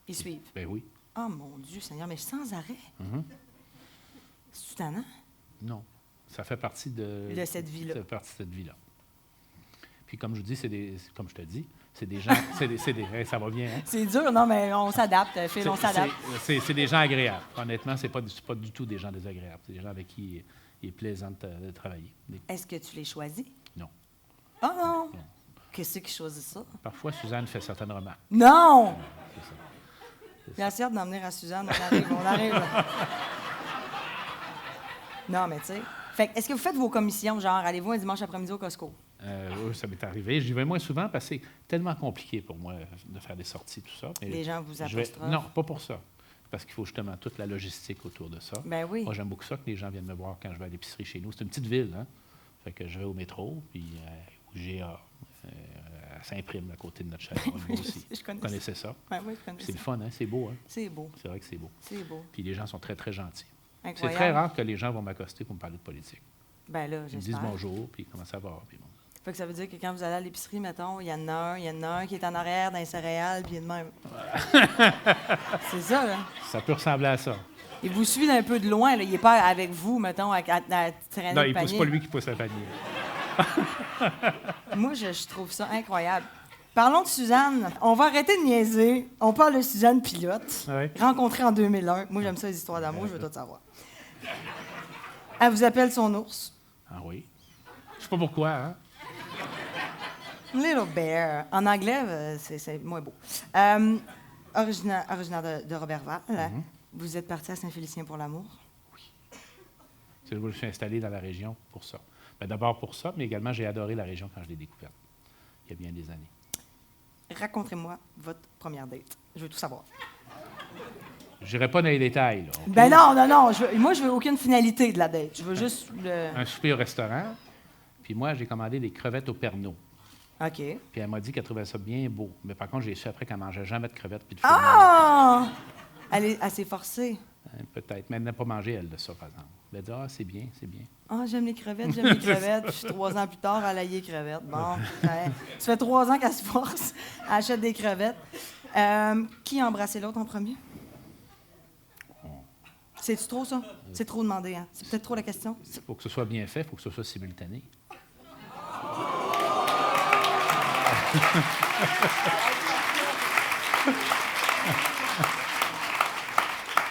ils suivent. Ben oui. Oh mon Dieu Seigneur, mais sans arrêt. C'est tannant? Non. Ça fait partie de cette vie-là. Ça fait partie de cette vie-là. Puis comme je vous dis, comme je te dis, c'est des gens... ça va bien, hein? C'est dur, non, mais on s'adapte, Phil, on s'adapte. C'est des gens agréables. Honnêtement, c'est pas du tout des gens désagréables. C'est des gens avec qui il est plaisant de travailler. Est-ce que tu les choisis? Non. Oh non! Qu'est-ce qui choisit ça? Parfois, Suzanne fait certaines remarques. Non! C'est ça. Merci hâte d'en venir à Suzanne. On arrive. Là. Non, mais tu sais. Fait est-ce que vous faites vos commissions, genre, allez-vous un dimanche après-midi au Costco? Oui, ça m'est arrivé. J'y vais moins souvent parce que c'est tellement compliqué pour moi de faire des sorties, tout ça. Mais les gens vous apostrophent? Non, pas pour ça. Parce qu'il faut justement toute la logistique autour de ça. Ben oui. Moi, j'aime beaucoup ça que les gens viennent me voir quand je vais à l'épicerie chez nous. C'est une petite ville, hein? Fait que je vais au métro, puis au GA, à Saint-Prime, à côté de notre chalet. Moi aussi. Je connaissais ça. Ben oui, je connais ça. C'est le fun, hein? C'est beau, hein? C'est beau. C'est vrai que c'est beau. C'est beau. Puis les gens sont très, très gentils. Incroyable. C'est très rare que les gens vont m'accoster pour me parler de politique. Ben là, Ils me disent bonjour, puis comment ça va, puis bon. Fait que ça veut dire que quand vous allez à l'épicerie, mettons, il y en a un qui est en arrière dans les céréales, puis il est de même. C'est ça, là. Ça peut ressembler à ça. Il vous suit d'un peu de loin, là. Il n'est pas avec vous, mettons, à traîner le panier. Non, il ne pousse pas lui qui pousse le panier. Moi, je trouve ça incroyable. Parlons de Suzanne. On va arrêter de niaiser. On parle de Suzanne Pilote, rencontrée en 2001. Moi, j'aime ça, les histoires d'amour, je veux tout savoir. Elle vous appelle son ours. Ah oui? Je sais pas pourquoi, hein? Little Bear. En anglais, c'est moins beau. Originaire de Roberval. Vous êtes parti à Saint-Félicien pour l'amour? Oui. C'est là où je suis installé dans la région pour ça. Ben, d'abord pour ça, mais également, j'ai adoré la région quand je l'ai découverte, il y a bien des années. Racontez-moi votre première date. Je veux tout savoir. Je n'irai pas dans les détails, là. Okay? Ben non. Moi, je veux aucune finalité de la date. Je veux juste un souper au restaurant. Puis moi, j'ai commandé des crevettes au Pernod. OK. Puis elle m'a dit qu'elle trouvait ça bien beau. Mais par contre, j'ai su après qu'elle ne mangeait jamais de crevettes puis de fromage. Ah! Elle s'est forcée. Peut-être. Mais elle n'a pas mangé, elle, de ça, par exemple. Elle a dit, c'est bien, c'est bien. Ah, j'aime les crevettes. Puis 3 ans plus tard, elle a les crevettes. Bon, ça fait 3 ans qu'elle se force. Elle achète des crevettes. Qui a embrassé l'autre en premier? C'est-tu trop, ça? C'est trop demandé, hein? C'est peut-être trop la question? Il faut que ce soit bien fait, il faut que ce soit simultané.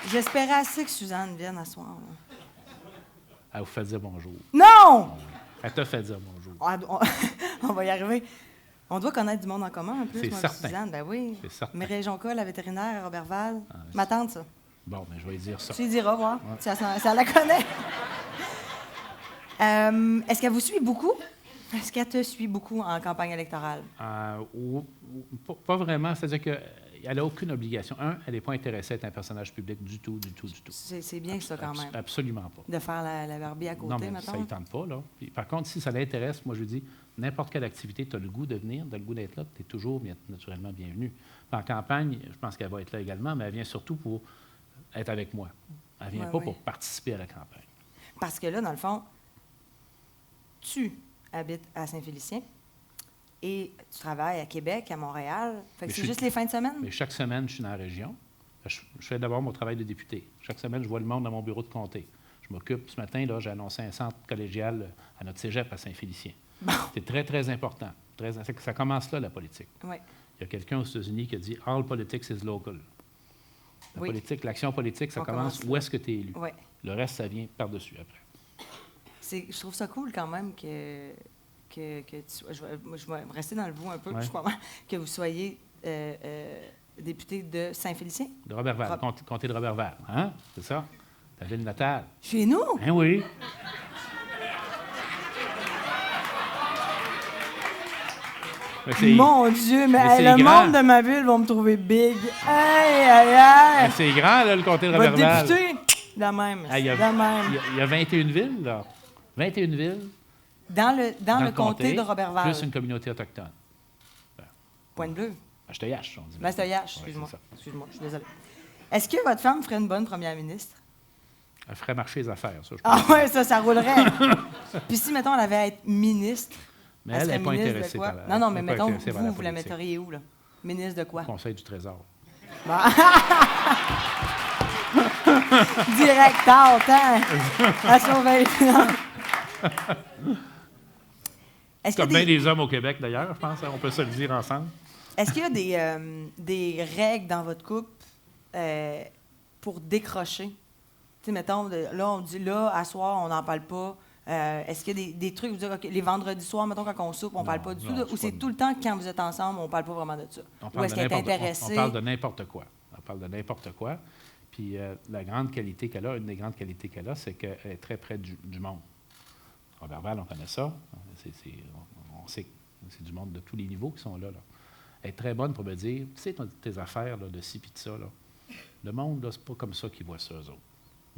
J'espérais assez que Suzanne vienne à soir. Là. Elle vous fait dire bonjour. Non! Elle t'a fait dire bonjour. On va y arriver. On doit connaître du monde en commun un peu, c'est moi, certain. Suzanne. Ben oui. C'est certain. Mireille Jonca, la vétérinaire à Roberval. Ma tante, ça. Bon, mais je vais lui dire ça. Tu lui diras, voir. Ouais. Ça la connaît. Est-ce qu'elle vous suit beaucoup? Est-ce qu'elle te suit beaucoup en campagne électorale? Pas vraiment. C'est-à-dire qu'elle n'a aucune obligation. Elle n'est pas intéressée à être un personnage public du tout. C'est bien ça, quand même. Absolument pas. De faire la Barbie à côté, non, mais mettons? Ça ne tente pas, là. Puis, par contre, si ça l'intéresse, moi, je lui dis, n'importe quelle activité, tu as le goût de venir, tu as le goût d'être là, tu es toujours naturellement bienvenue. En campagne, je pense qu'elle va être là également, mais elle vient surtout pour être avec moi. Elle ne vient pas pour participer à la campagne. Parce que là, dans le fond, tu habites à Saint-Félicien et tu travailles à Québec, à Montréal. Fait que c'est juste les fins de semaine? Mais chaque semaine, je suis dans la région. Je fais d'abord mon travail de député. Chaque semaine, je vois le monde dans mon bureau de comté. Je m'occupe. Ce matin, là, j'ai annoncé un centre collégial à notre cégep à Saint-Félicien. Bon. C'est très, très important. Ça commence là, la politique. Oui. Il y a quelqu'un aux États-Unis qui a dit « All politics is local ». L'action politique, ça commence où est-ce que tu es élu. Oui. Le reste, ça vient par-dessus après. Je trouve ça cool quand même que je vais rester dans le bout un peu, je crois, que vous soyez député de Saint-Félicien. De Roberval, comté de Roberval, hein? C'est ça? Ta ville natale. Chez nous? Hein, oui. Mon Dieu, mais le monde de ma ville va me trouver big. Aïe! C'est grand, là, le comté de Roberval. Votre député, la même. Il y a 21 villes, là. 21 villes. Dans le comté de Roberval. Plus une communauté autochtone. Pointe-Bleue. Bastoyache, on dit. Bastoyache, excuse-moi, je suis désolée. Est-ce que votre femme ferait une bonne première ministre? Elle ferait marcher les affaires, ça, je pense. Ah ouais, ça roulerait. Puis si, mettons, elle avait à être ministre, Mais elle n'est pas intéressée par la... Non, mais mettons, vous la metteriez où, là? Ministre de quoi? Conseil du Trésor. Bon. Directeur, à surveiller les finances. Comme bien des hommes au Québec, d'ailleurs, je pense. On peut se le dire ensemble. Est-ce qu'il y a des règles dans votre couple pour décrocher? Tu sais, mettons, là, on dit, là, à soir, on n'en parle pas. Est-ce qu'il y a des trucs, vous dire, okay, les vendredis soirs, mettons, quand on soupe, on ne parle pas du tout, ou c'est tout le temps que quand vous êtes ensemble, on ne parle pas vraiment de ça? Ou est-ce qu'elle est intéressée? On parle de n'importe quoi. On parle de n'importe quoi. Puis la grande qualité qu'elle a, une des grandes qualités qu'elle a, c'est qu'elle est très près du monde. Robert Val, on connaît ça. On sait que c'est du monde de tous les niveaux qui sont là. Elle est très bonne pour me dire, tu sais, tes affaires là, de ci puis de ça, là, le monde, là, c'est pas comme ça qu'ils voient ça, eux autres.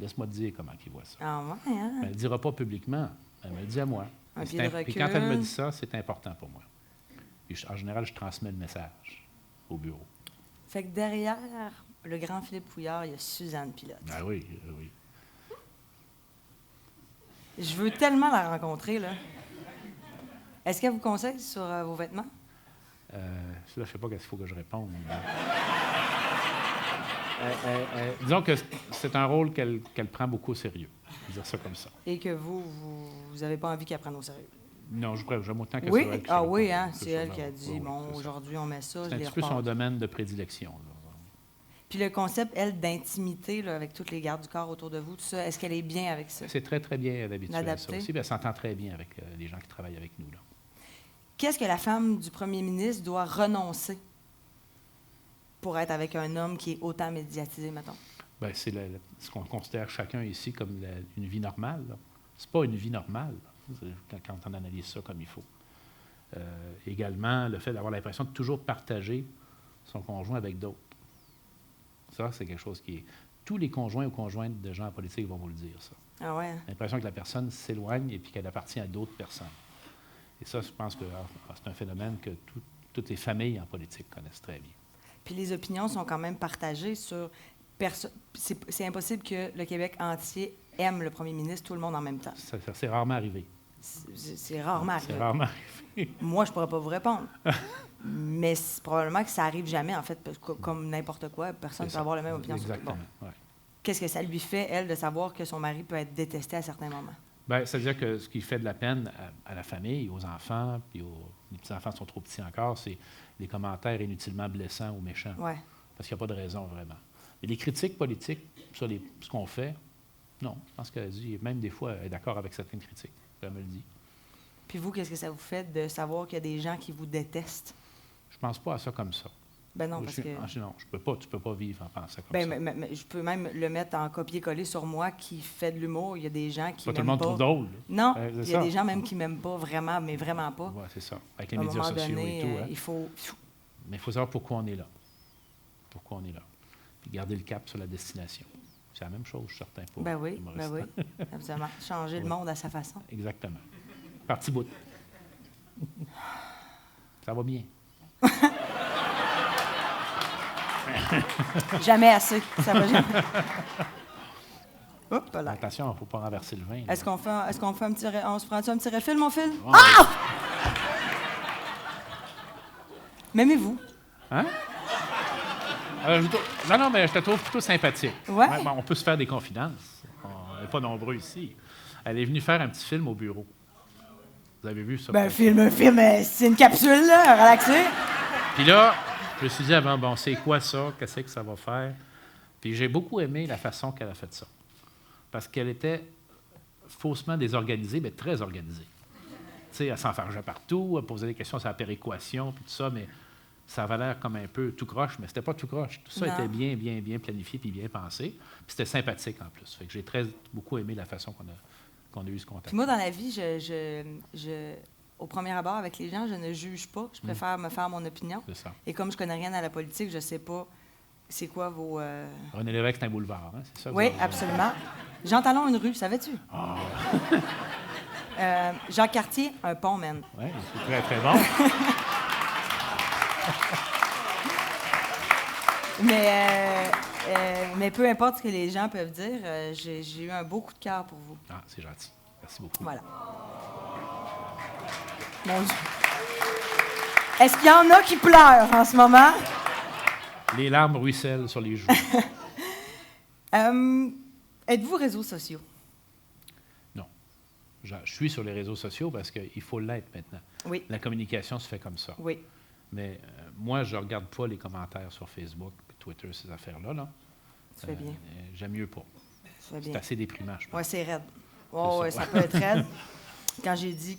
Laisse-moi te dire comment ils voient ça. Ah ouais, hein? Elle ne le dira pas publiquement. Elle me le dit à moi. Puis quand elle me dit ça, c'est important pour moi. Puis en général, je transmets le message au bureau. Fait que derrière le grand Philippe Pouillard, il y a Suzanne Pilote. Ah oui, oui. Je veux tellement la rencontrer, là. Est-ce qu'elle vous conseille sur vos vêtements? Là, je ne sais pas qu'est-ce qu'il faut que je réponde. Disons que c'est un rôle qu'elle prend beaucoup au sérieux. Je vais dire ça comme ça. Et que vous n'avez pas envie qu'elle prenne au sérieux? Non, j'aime autant que oui? c'est elle. Ah oui, hein? C'est elle qui a dit, bon, aujourd'hui, on met ça, je les C'est un petit peu son domaine de prédilection. Là. Puis le concept, elle, d'intimité, là, avec toutes les gardes du corps autour de vous, tout ça, est-ce qu'elle est bien avec ça? C'est très, très bien d'habitude à ça aussi. Puis elle s'entend très bien avec les gens qui travaillent avec nous. Là. Qu'est-ce que la femme du premier ministre doit renoncer pour être avec un homme qui est autant médiatisé, mettons? Bien, c'est ce qu'on considère chacun ici comme une vie normale. C'est pas une vie normale, quand on analyse ça comme il faut. Également, le fait d'avoir l'impression de toujours partager son conjoint avec d'autres. Ça, c'est quelque chose qui est... Tous les conjoints ou conjointes de gens en politique vont vous le dire, ça. Ah ouais? L'impression que la personne s'éloigne et puis qu'elle appartient à d'autres personnes. Et ça, je pense que c'est un phénomène que toutes les familles en politique connaissent très bien. Puis les opinions sont quand même partagées sur... C'est impossible que le Québec entier aime le premier ministre, tout le monde en même temps. C'est rarement arrivé. C'est rarement arrivé. C'est rarement arrivé. Moi, je ne pourrais pas vous répondre. Mais probablement que ça n'arrive jamais, en fait, comme n'importe quoi. Personne ne peut avoir la même opinion sur tout le monde. Ouais. Qu'est-ce que ça lui fait, elle, de savoir que son mari peut être détesté à certains moments? Bien, c'est-à-dire que ce qui fait de la peine à la famille, aux enfants, puis les petits-enfants sont trop petits encore, c'est les commentaires inutilement blessants ou méchants. Ouais. Parce qu'il n'y a pas de raison, vraiment. Mais les critiques politiques sur ce qu'on fait, non. Je pense qu'elle dit, même des fois, elle est d'accord avec certaines critiques. Elle me le dit. Puis vous, qu'est-ce que ça vous fait de savoir qu'il y a des gens qui vous détestent? Je ne pense pas à ça comme ça. Ben non, parce que... Non, tu peux pas vivre en pensant comme ça. Mais je peux même le mettre en copier-coller sur moi qui fait de l'humour. Il y a des gens qui m'aiment pas. Tout le monde trouve drôle. Non, il y a des gens même qui m'aiment pas vraiment, mais vraiment pas. Oui, c'est ça. Avec les médias sociaux et tout. Il faut... Mais il faut savoir pourquoi on est là. Pourquoi on est là. Puis garder le cap sur la destination. C'est la même chose, je suis certain. Pour oui, absolument. Changer le monde à sa façon. Exactement. Parti bout. Ça va bien. Jamais assez. Ça va jamais. Hop là. Attention, il ne faut pas renverser le vin. Est-ce qu'on fait un petit... On se prend-tu un petit refill, mon fil? Oh, ah! M'aimez-vous? Hein? Non, mais je te trouve plutôt sympathique. Ouais. Bon, on peut se faire des confidences. On n'est pas nombreux ici. Elle est venue faire un petit film au bureau. Vous avez vu ça? Ben, un film, c'est une capsule, là, relaxée. Puis là, je me suis dit avant, bon, c'est quoi ça? Qu'est-ce que ça va faire? Puis j'ai beaucoup aimé la façon qu'elle a fait ça. Parce qu'elle était faussement désorganisée, mais très organisée. Tu sais, elle s'enfargeait partout, elle posait des questions sur la péréquation, puis tout ça, mais ça avait l'air comme un peu tout croche, mais c'était pas tout croche. Tout ça était bien planifié puis bien pensé. Puis c'était sympathique en plus. Fait que j'ai beaucoup aimé la façon qu'on a eu ce contact. Puis moi, dans la vie, au premier abord, avec les gens, je ne juge pas. Je préfère me faire mon opinion. C'est ça. Et comme je connais rien à la politique, je ne sais pas c'est quoi vos... René Lévesque, c'est un boulevard, hein? C'est ça? Oui, absolument. Jean Talon, une rue, savais-tu? Oh. Jacques Cartier, un pont, man. Oui, c'est très, très bon. Mais peu importe ce que les gens peuvent dire, j'ai eu un beau coup de cœur pour vous. Ah, c'est gentil. Merci beaucoup. Voilà. Mon Dieu. Est-ce qu'il y en a qui pleurent en ce moment? Les larmes ruissellent sur les joues. Êtes-vous réseaux sociaux? Non. Je suis sur les réseaux sociaux parce qu'il faut l'être maintenant. Oui. La communication se fait comme ça. Oui. Mais moi, je ne regarde pas les commentaires sur Facebook, Twitter, ces affaires-là. Là. Tu fais bien. J'aime mieux pas. C'est assez déprimant, je pense. Oui, c'est raide. Oh, ouais, ça peut être raide. Quand j'ai dit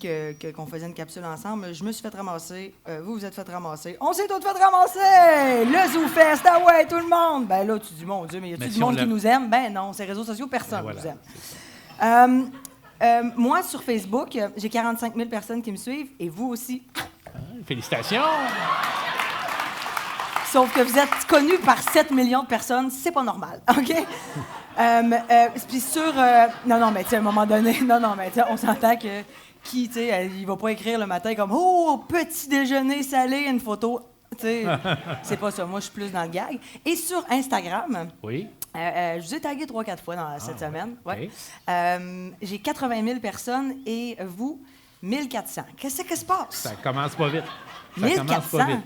qu'on faisait une capsule ensemble, je me suis fait ramasser. Vous vous êtes fait ramasser. On s'est tous fait ramasser! Le ZooFest, ah ouais, tout le monde! Ben là, tu dis, mon Dieu, mais y a-t-il du monde qui nous aime? Ben non, ces réseaux sociaux, personne ne nous aime. Moi, sur Facebook, j'ai 45 000 personnes qui me suivent, et vous aussi. Félicitations! Sauf que vous êtes connus par 7 millions de personnes, c'est pas normal, OK? Puis sur... non, mais tu sais, à un moment donné, non, mais tu sais, on s'entend que qui, tu sais, il va pas écrire le matin comme « Oh, petit déjeuner salé, une photo. » Tu sais, c'est pas ça. Moi, je suis plus dans le gag. Et sur Instagram... Oui. Je vous ai tagué 3-4 fois dans cette semaine. Ouais. Okay. J'ai 80 000 personnes et vous, 1400. Qu'est-ce qui se passe? Ça commence pas vite. Ça 1400? commence pas vite.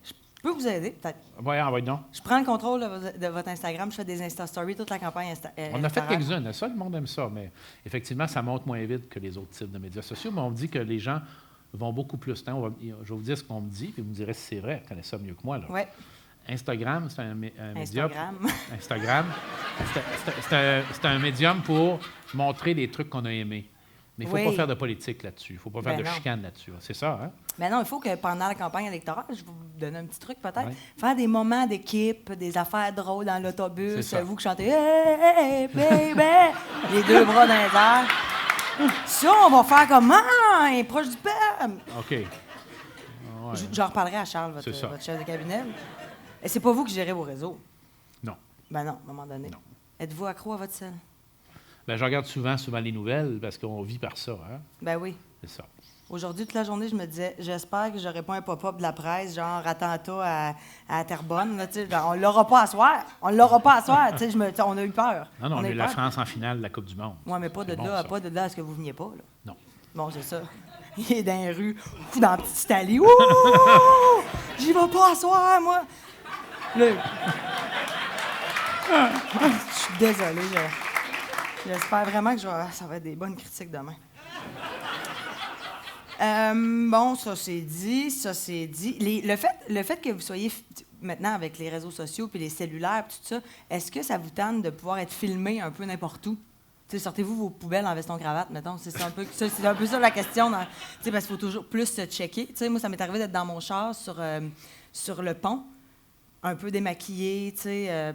Je peux vous aider, peut-être. Oui, non. Je prends le contrôle de votre Instagram, je fais des Insta-Stories, toute la campagne On a fait quelques-unes. Ça, le monde aime ça, mais effectivement, ça monte moins vite que les autres types de médias sociaux. Mais on me dit que les gens vont beaucoup plus. Je vais vous dire ce qu'on me dit, puis vous me direz si c'est vrai. Vous connaissez ça mieux que moi. Oui. Instagram, c'est un médium. Instagram. C'est un médium pour montrer les trucs qu'on a aimés. Mais il ne faut pas faire de politique là-dessus. Il ne faut pas faire de chicane là-dessus. C'est ça, hein? Mais non, il faut que pendant la campagne électorale, je vais vous donner un petit truc peut-être, faire des moments d'équipe, des affaires drôles dans l'autobus, vous qui chantez Hey, baby, les deux bras dans les airs. Ça, on va faire comment? Il est proche du père. OK. Ouais. J'en reparlerai à Charles, votre chef de cabinet. Et c'est pas vous qui gérez vos réseaux? Non. Ben non, à un moment donné. Non. Êtes-vous accro à votre sel? Ben, je regarde souvent les nouvelles parce qu'on vit par ça. Hein? Ben oui. C'est ça. Aujourd'hui, toute la journée, je me disais, j'espère que j'aurai pas un pop-up de la presse, genre attentat à Terrebonne. Là, on l'aura pas à soir. On l'aura pas à soir. On a eu peur. Non, on a eu la France en finale de la Coupe du Monde. Oui, mais pas de là à ce que vous veniez pas. Là. Non. Bon, c'est ça. Il est dans les rues, dans la petite Italie. Ouh! J'y vais pas à soir, moi. Là. Je suis désolée. J'espère vraiment que ça va être des bonnes critiques demain. Bon, ça c'est dit. Le fait que vous soyez maintenant avec les réseaux sociaux puis les cellulaires tout ça, est-ce que ça vous tente de pouvoir être filmé un peu n'importe où? T'sais, sortez-vous vos poubelles en veston-cravate, mettons. C'est un peu ça la question. Parce qu'il faut toujours plus se checker. T'sais, moi, ça m'est arrivé d'être dans mon char sur le pont, un peu démaquillée,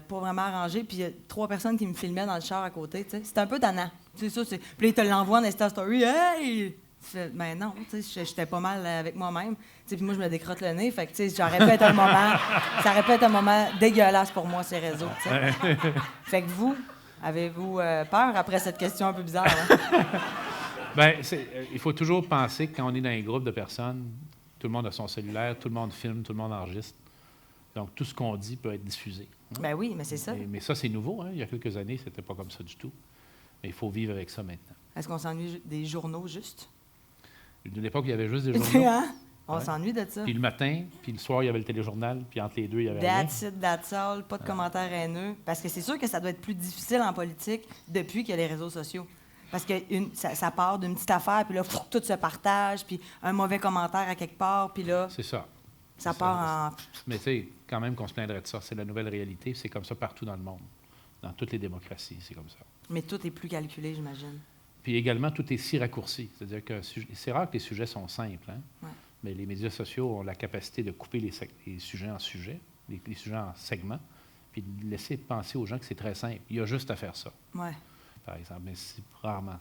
pas vraiment arrangée, puis il y a 3 personnes qui me filmaient dans le char à côté. C'était un peu tannant. Puis là, ils te l'envoient en Insta-Story. « Hey! » Ben non, j'étais pas mal avec moi-même. Puis moi, je me décrotte le nez. Fait que ça aurait pu être un moment dégueulasse pour moi, ces réseaux. Fait que vous, avez-vous peur après cette question un peu bizarre? Hein? Bien, il faut toujours penser que quand on est dans un groupe de personnes, tout le monde a son cellulaire, tout le monde filme, tout le monde enregistre. Donc, tout ce qu'on dit peut être diffusé. Hein? Ben oui, mais c'est ça. Mais ça, c'est nouveau. Hein? Il y a quelques années, c'était pas comme ça du tout. Mais il faut vivre avec ça maintenant. Est-ce qu'on s'ennuie des journaux, juste? De l'époque, il y avait juste des journaux. Hein? On s'ennuie de ça. Puis le matin, puis le soir, il y avait le téléjournal, puis entre les deux, il y avait That's it, that's all, pas de commentaires haineux. Parce que c'est sûr que ça doit être plus difficile en politique depuis qu'il y a les réseaux sociaux. Parce que ça part d'une petite affaire, puis là, tout se partage, puis un mauvais commentaire à quelque part, puis là... C'est ça. Ça part en... Mais tu sais, quand même qu'on se plaindrait de ça. C'est la nouvelle réalité. C'est comme ça partout dans le monde. Dans toutes les démocraties, c'est comme ça. Mais tout est plus calculé, j'imagine. Puis également, tout est si raccourci. C'est-à-dire que c'est rare que les sujets sont simples. Hein? Ouais. Mais les médias sociaux ont la capacité de couper les sujets en sujets, les sujets en segments, puis de laisser penser aux gens que c'est très simple. Il y a juste à faire ça. Ouais. Par exemple, mais c'est rarement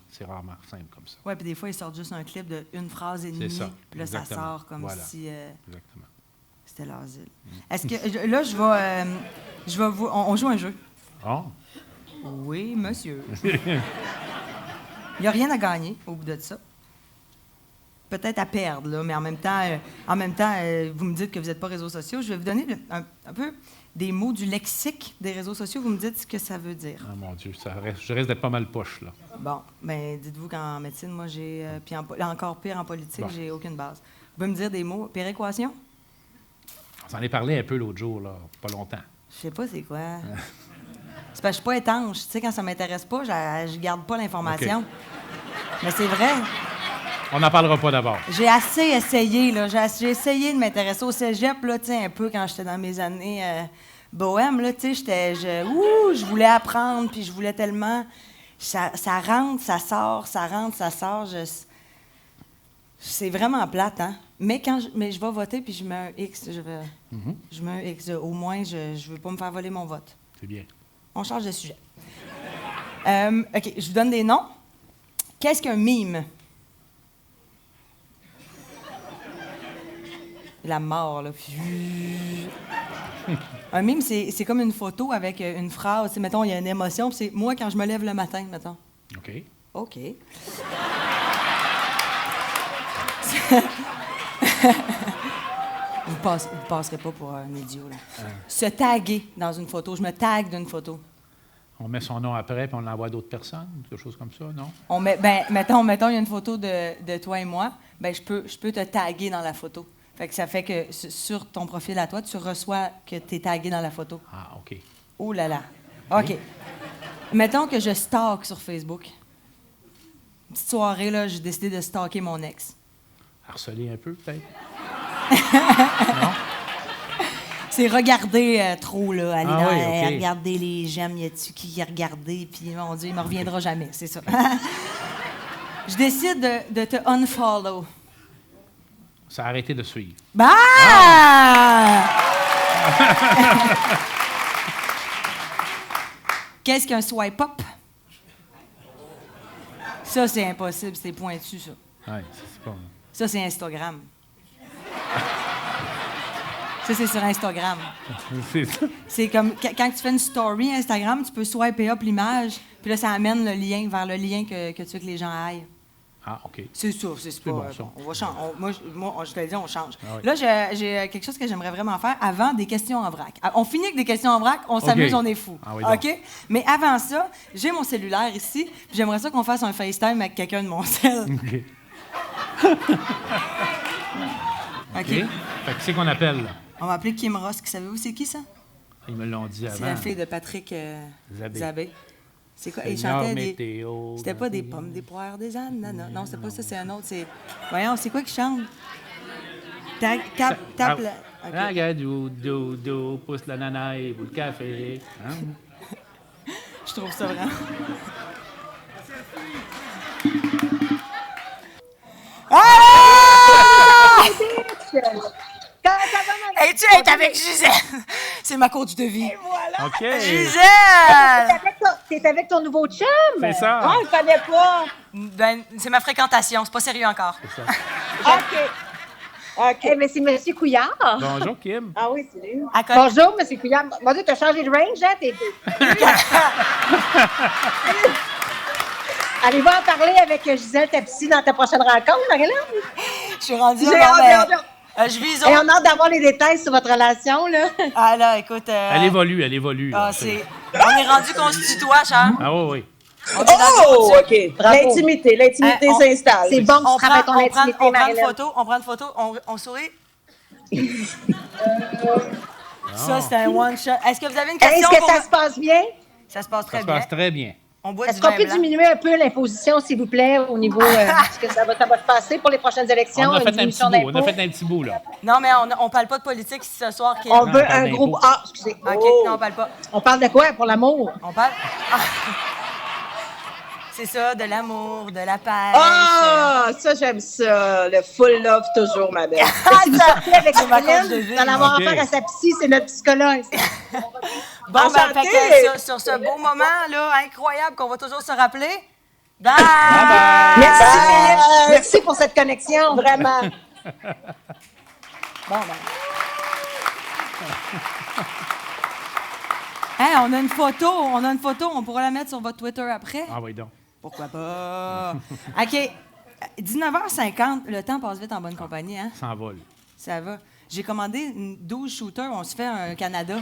simple comme ça. Oui, puis des fois, ils sortent juste un clip d'une phrase et demie, puis là, ça sort comme si Exactement. C'était l'asile. Est-ce que, là, je vais vous... On joue un jeu. Oh? Oui, monsieur. Il n'y a rien à gagner au bout de ça. peut-être à perdre, là, mais en même temps, vous me dites que vous n'êtes pas réseaux sociaux. Je vais vous donner un peu des mots du lexique des réseaux sociaux. Vous me dites ce que ça veut dire. Ah, mon Dieu, je risque d'être pas mal poche, là. Bon, bien, dites-vous qu'en médecine, moi, puis encore pire en politique, Bon. j'ai aucune base. Vous pouvez me dire des mots? Péréquation? On s'en est parlé un peu l'autre jour, là, pas longtemps. Je sais pas c'est quoi. C'est parce que je suis pas étanche. Tu sais, quand ça m'intéresse pas, je garde pas l'information. OK. Mais c'est vrai. On n'en parlera pas d'abord. J'ai assez essayé, là. J'ai essayé de m'intéresser au cégep, là, tu sais, un peu quand j'étais dans mes années bohème, là, tu sais, je voulais apprendre, puis je voulais tellement... Ça rentre, ça sort, ça rentre, ça sort. C'est vraiment plate, hein? Mais je vais voter, puis je mets un X. Je mets un X. Au moins, je veux pas me faire voler mon vote. C'est bien. On change de sujet. OK, je vous donne des noms. Qu'est-ce qu'un mime? La mort, là. Un mime, c'est comme une photo avec une phrase. T'sais, mettons, il y a une émotion, puis c'est moi quand je me lève le matin, mettons. OK. OK. Vous passerez pas pour un idiot, là. Se taguer dans une photo. Je me tague d'une photo. On met son nom après, puis on l'envoie à d'autres personnes, quelque chose comme ça, non? Mettons, il y a une photo de toi et moi. Ben, je peux te taguer dans la photo. Fait que ça fait que sur ton profil à toi, tu reçois que tu es tagué dans la photo. Ah, OK. Oh là là. OK. Mettons que je stalk sur Facebook. Une petite soirée, là, j'ai décidé de stalker mon ex. Harceler un peu, peut-être? Non? C'est regarder trop, là. Aller regarder les j'aime, y a-tu qui a regardé, puis mon Dieu, il me reviendra jamais, c'est ça. Je décide de te unfollow. Ça a arrêté de suivre. Bah! Qu'est-ce qu'un swipe up? Ça, c'est impossible, c'est pointu, ça. Oui, c'est pas... Ça, c'est Instagram. Ça, c'est sur Instagram. C'est ça. C'est comme quand tu fais une story Instagram, tu peux swiper up l'image, puis là, ça amène le lien vers le lien que tu veux que les gens aillent. Ah, OK. C'est ça, c'est pas... Bon, ça. On va changer. Moi, je te l'ai dit, on change. Ah oui. Là, j'ai quelque chose que j'aimerais vraiment faire avant des questions en vrac. On finit avec des questions en vrac, on s'amuse, on est fou. Ah oui, donc. OK? Mais avant ça, j'ai mon cellulaire ici, puis j'aimerais ça qu'on fasse un FaceTime avec quelqu'un de mon cell. OK. OK? Fait que c'est qu'on appelle, là. On va appeler Kim Ross. Savez-vous c'est qui, ça? Ils me l'ont dit avant. C'est la fille de Patrick Zabé. Zabé. C'est quoi? Il Seigneur chantait météo, C'était pas des pommes, des poires, des ananas. Non, c'est pas ça, c'est un autre. Voyons, c'est quoi qui chante? Tape la... OK. Ragadou, do, pousse l'ananas et bout le café. Hein? Je trouve ça vraiment... Hey, tu es avec Gisèle! C'est ma coach de vie. Et voilà! OK. Gisèle! T'es avec ton nouveau chum? C'est ça. Ah, je connais pas. Ben, c'est ma fréquentation, c'est pas sérieux encore. C'est ça. OK. OK. Mais c'est M. Couillard. Bonjour, Kim. Ah oui, c'est lui. À Bonjour, M. Couillard. Mon Dieu, t'as changé de range, hein? Allez-vous en parler avec Gisèle Tapsy dans ta prochaine rencontre, Marie-Laure? Je suis rendue je vise Et on a hâte d'avoir les détails sur votre relation, là. Ah là, écoute... Elle évolue. Ah, là, c'est... On est rendu qu'on se tutoie, Charles. Ah oui. Oh, OK. L'intimité s'installe. C'est bon que tu travailles ton intimité, on prend une Marie-Laure. photo, on sourit. Ça, c'est un one-shot. Est-ce que vous avez une question? Est-ce que ça se passe bien? Ça se passe Ça très se bien. passe très bien. On boit Est-ce du qu'on vin peut blanc. diminuer un peu l'imposition, s'il vous plaît, au niveau... est-ce que ça va se passer pour les prochaines élections? On a fait une un petit diminution bout. On a d'impôts? fait un petit bout, là. Non, mais on parle pas de politique ce soir. Kim. On veut on parle un groupe... d'impôts. Ah, excusez. OK, Oh. non, on parle pas. On parle de quoi, pour l'amour? On parle... Ah. C'est ça, de l'amour, de la pêche. Ah, ça, j'aime ça. Le full love, toujours, ma belle. Si vous sortez avec C'est ma coach de Hélène, vie. vous allez avoir OK. affaire à sa psy, c'est notre psychologue. Bon, ben, Enchanté. fait que sur ce beau moment-là, incroyable, qu'on va toujours se rappeler. Bye! Merci, Philippe. Merci pour cette connexion. Vraiment. Bon, ben. Hey, on a une photo, on pourra la mettre sur votre Twitter après. Ah oui, donc. Pourquoi pas? OK. 19h50, le temps passe vite en bonne compagnie, hein? S'envole. Ça va. J'ai commandé 12 shooters, on se fait un Canada.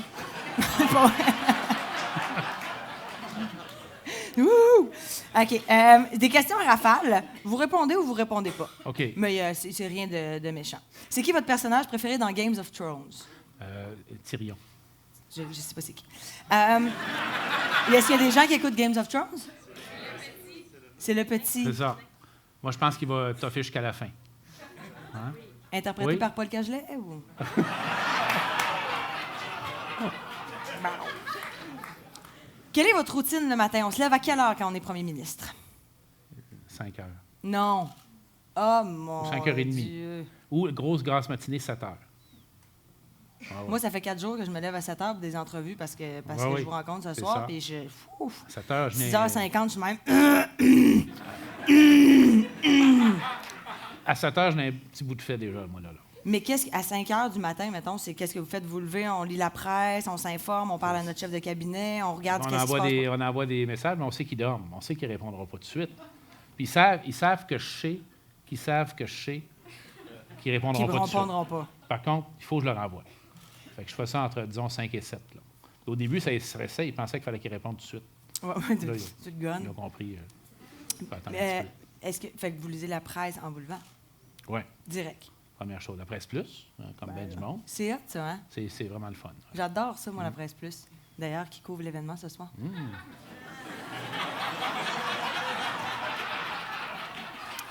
Ouh! OK. Des questions rafales. Vous répondez ou vous répondez pas? OK. Mais c'est rien de méchant. C'est qui votre personnage préféré dans Games of Thrones? Tyrion. Je sais pas c'est qui. Est-ce qu'il y a des gens qui écoutent Games of Thrones? C'est le petit. C'est ça. Moi, je pense qu'il va toffer jusqu'à la fin. Hein? Interprété Oui. par Paul Cagelet? Ou... Bon. Quelle est votre routine le matin? On se lève à quelle heure quand on est premier ministre? 5 heures. Non. Oh mon 5h30. Dieu. Ou grosse grasse matinée, 7 heures. Ah ouais. Moi, ça fait 4 jours que je me lève à 7 heures pour des entrevues parce que oui. je vous rencontre ce C'est soir. ça. Puis je. Ouf, 7 heures, je n'ai... 6h50, je suis même. À 7 heures, je n'ai un petit bout de fait déjà, moi, là. Mais à 5 heures du matin, mettons, qu'est-ce que vous faites? Vous levez, on lit la presse, on s'informe, on parle à notre chef de cabinet, on regarde ce qui se passe. On envoie des messages, mais on sait qu'ils dorment. On sait qu'ils ne répondront pas tout de suite. Puis ils savent que je sais qu'ils ne répondront pas tout de suite. Pas. Par contre, il faut que je leur envoie. Fait que je fais ça entre, disons, 5 et 7. Là. Au début, ça stressait. Ils pensaient qu'il fallait qu'ils répondent tout de suite. Ouais, Là, tu te gonnes. ils ont compris. Faut attendre un petit peu. Fait que vous lisez la presse en vous levant? Oui. Direct. Première chose. La Presse Plus, comme bien du monde. C'est hot, ça, hein? C'est vraiment le fun. J'adore ça, moi, la Presse Plus. D'ailleurs, qui couvre l'événement ce soir.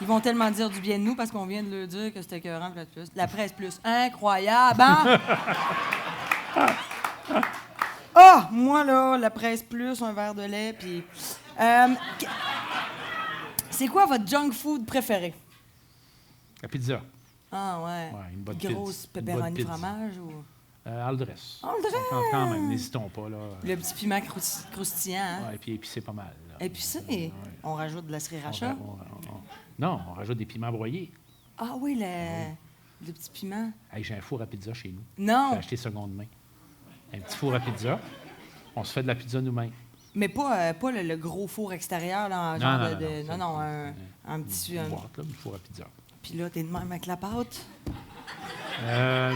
Ils vont tellement dire du bien de nous parce qu'on vient de leur dire que c'était écœurant, la Presse Plus. La Presse Plus, incroyable, hein? Ah! Moi, là, la Presse Plus, un verre de lait, puis... c'est quoi votre junk food préféré? La pizza. Ah, ouais. Une bonne grosse pizza. pepperoni fromage ou... All dress. All dress! Quand même, n'hésitons pas. Là. Le petit piment croustillant, hein? Ouais, et puis épicé pas mal. Là. Épicé? On rajoute de la sriracha? Non, on rajoute des piments broyés. Ah oui, le petit piment. Hey, j'ai un four à pizza chez nous. Non! J'ai acheté seconde main. Un petit four à pizza. On se fait de la pizza nous-mêmes. Mais pas le gros four extérieur, là, en genre un petit... Une boîte, là, un four à pizza. Puis là, t'es de même avec la pâte?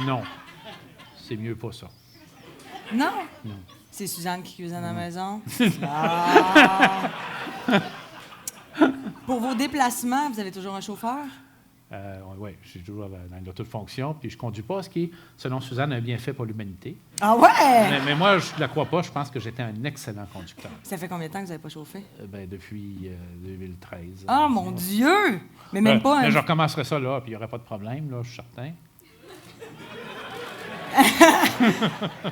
Non. C'est mieux pas ça. Non? Non. C'est Suzanne qui cuisine à la maison? Ah. Pour vos déplacements, vous avez toujours un chauffeur? Oui, je suis toujours dans l'auto de fonction, puis je ne conduis pas, ce qui est, selon Suzanne, un bienfait pour l'humanité. Ah ouais? Mais moi, je ne la crois pas. Je pense que j'étais un excellent conducteur. Ça fait combien de temps que vous n'avez pas chauffé? Depuis 2013. Ah, mon Dieu! Mais même pas... Mais je recommencerai ça là, puis il n'y aurait pas de problème, là, je suis certain.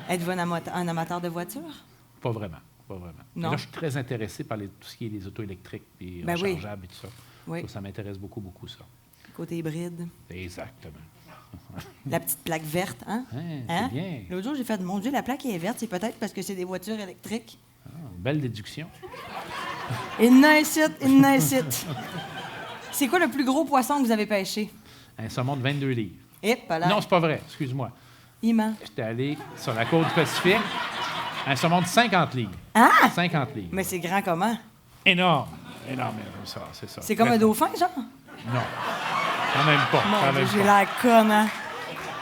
Êtes-vous un amateur de voiture? Pas vraiment. Non. Là, je suis très intéressé par tout ce qui est les autos électriques et rechargeables et tout ça. Oui. Ça m'intéresse beaucoup, ça. Côté hybride. Exactement. La petite plaque verte, hein? C'est bien. L'autre jour, j'ai fait, mon Dieu, la plaque est verte, c'est peut-être parce que c'est des voitures électriques. Belle déduction. Il n'incite. C'est quoi le plus gros poisson que vous avez pêché? Un saumon de 22 livres. Là. Non, c'est pas vrai, excuse-moi. Immense. J'étais allé sur la côte du Pacifique, un saumon de 50 livres. Ah! 50 livres. Mais c'est grand comment? Énorme, ça, c'est ça. C'est comme un dauphin, genre? Non, quand même pas. Mon Dieu, j'ai l'air conne, hein?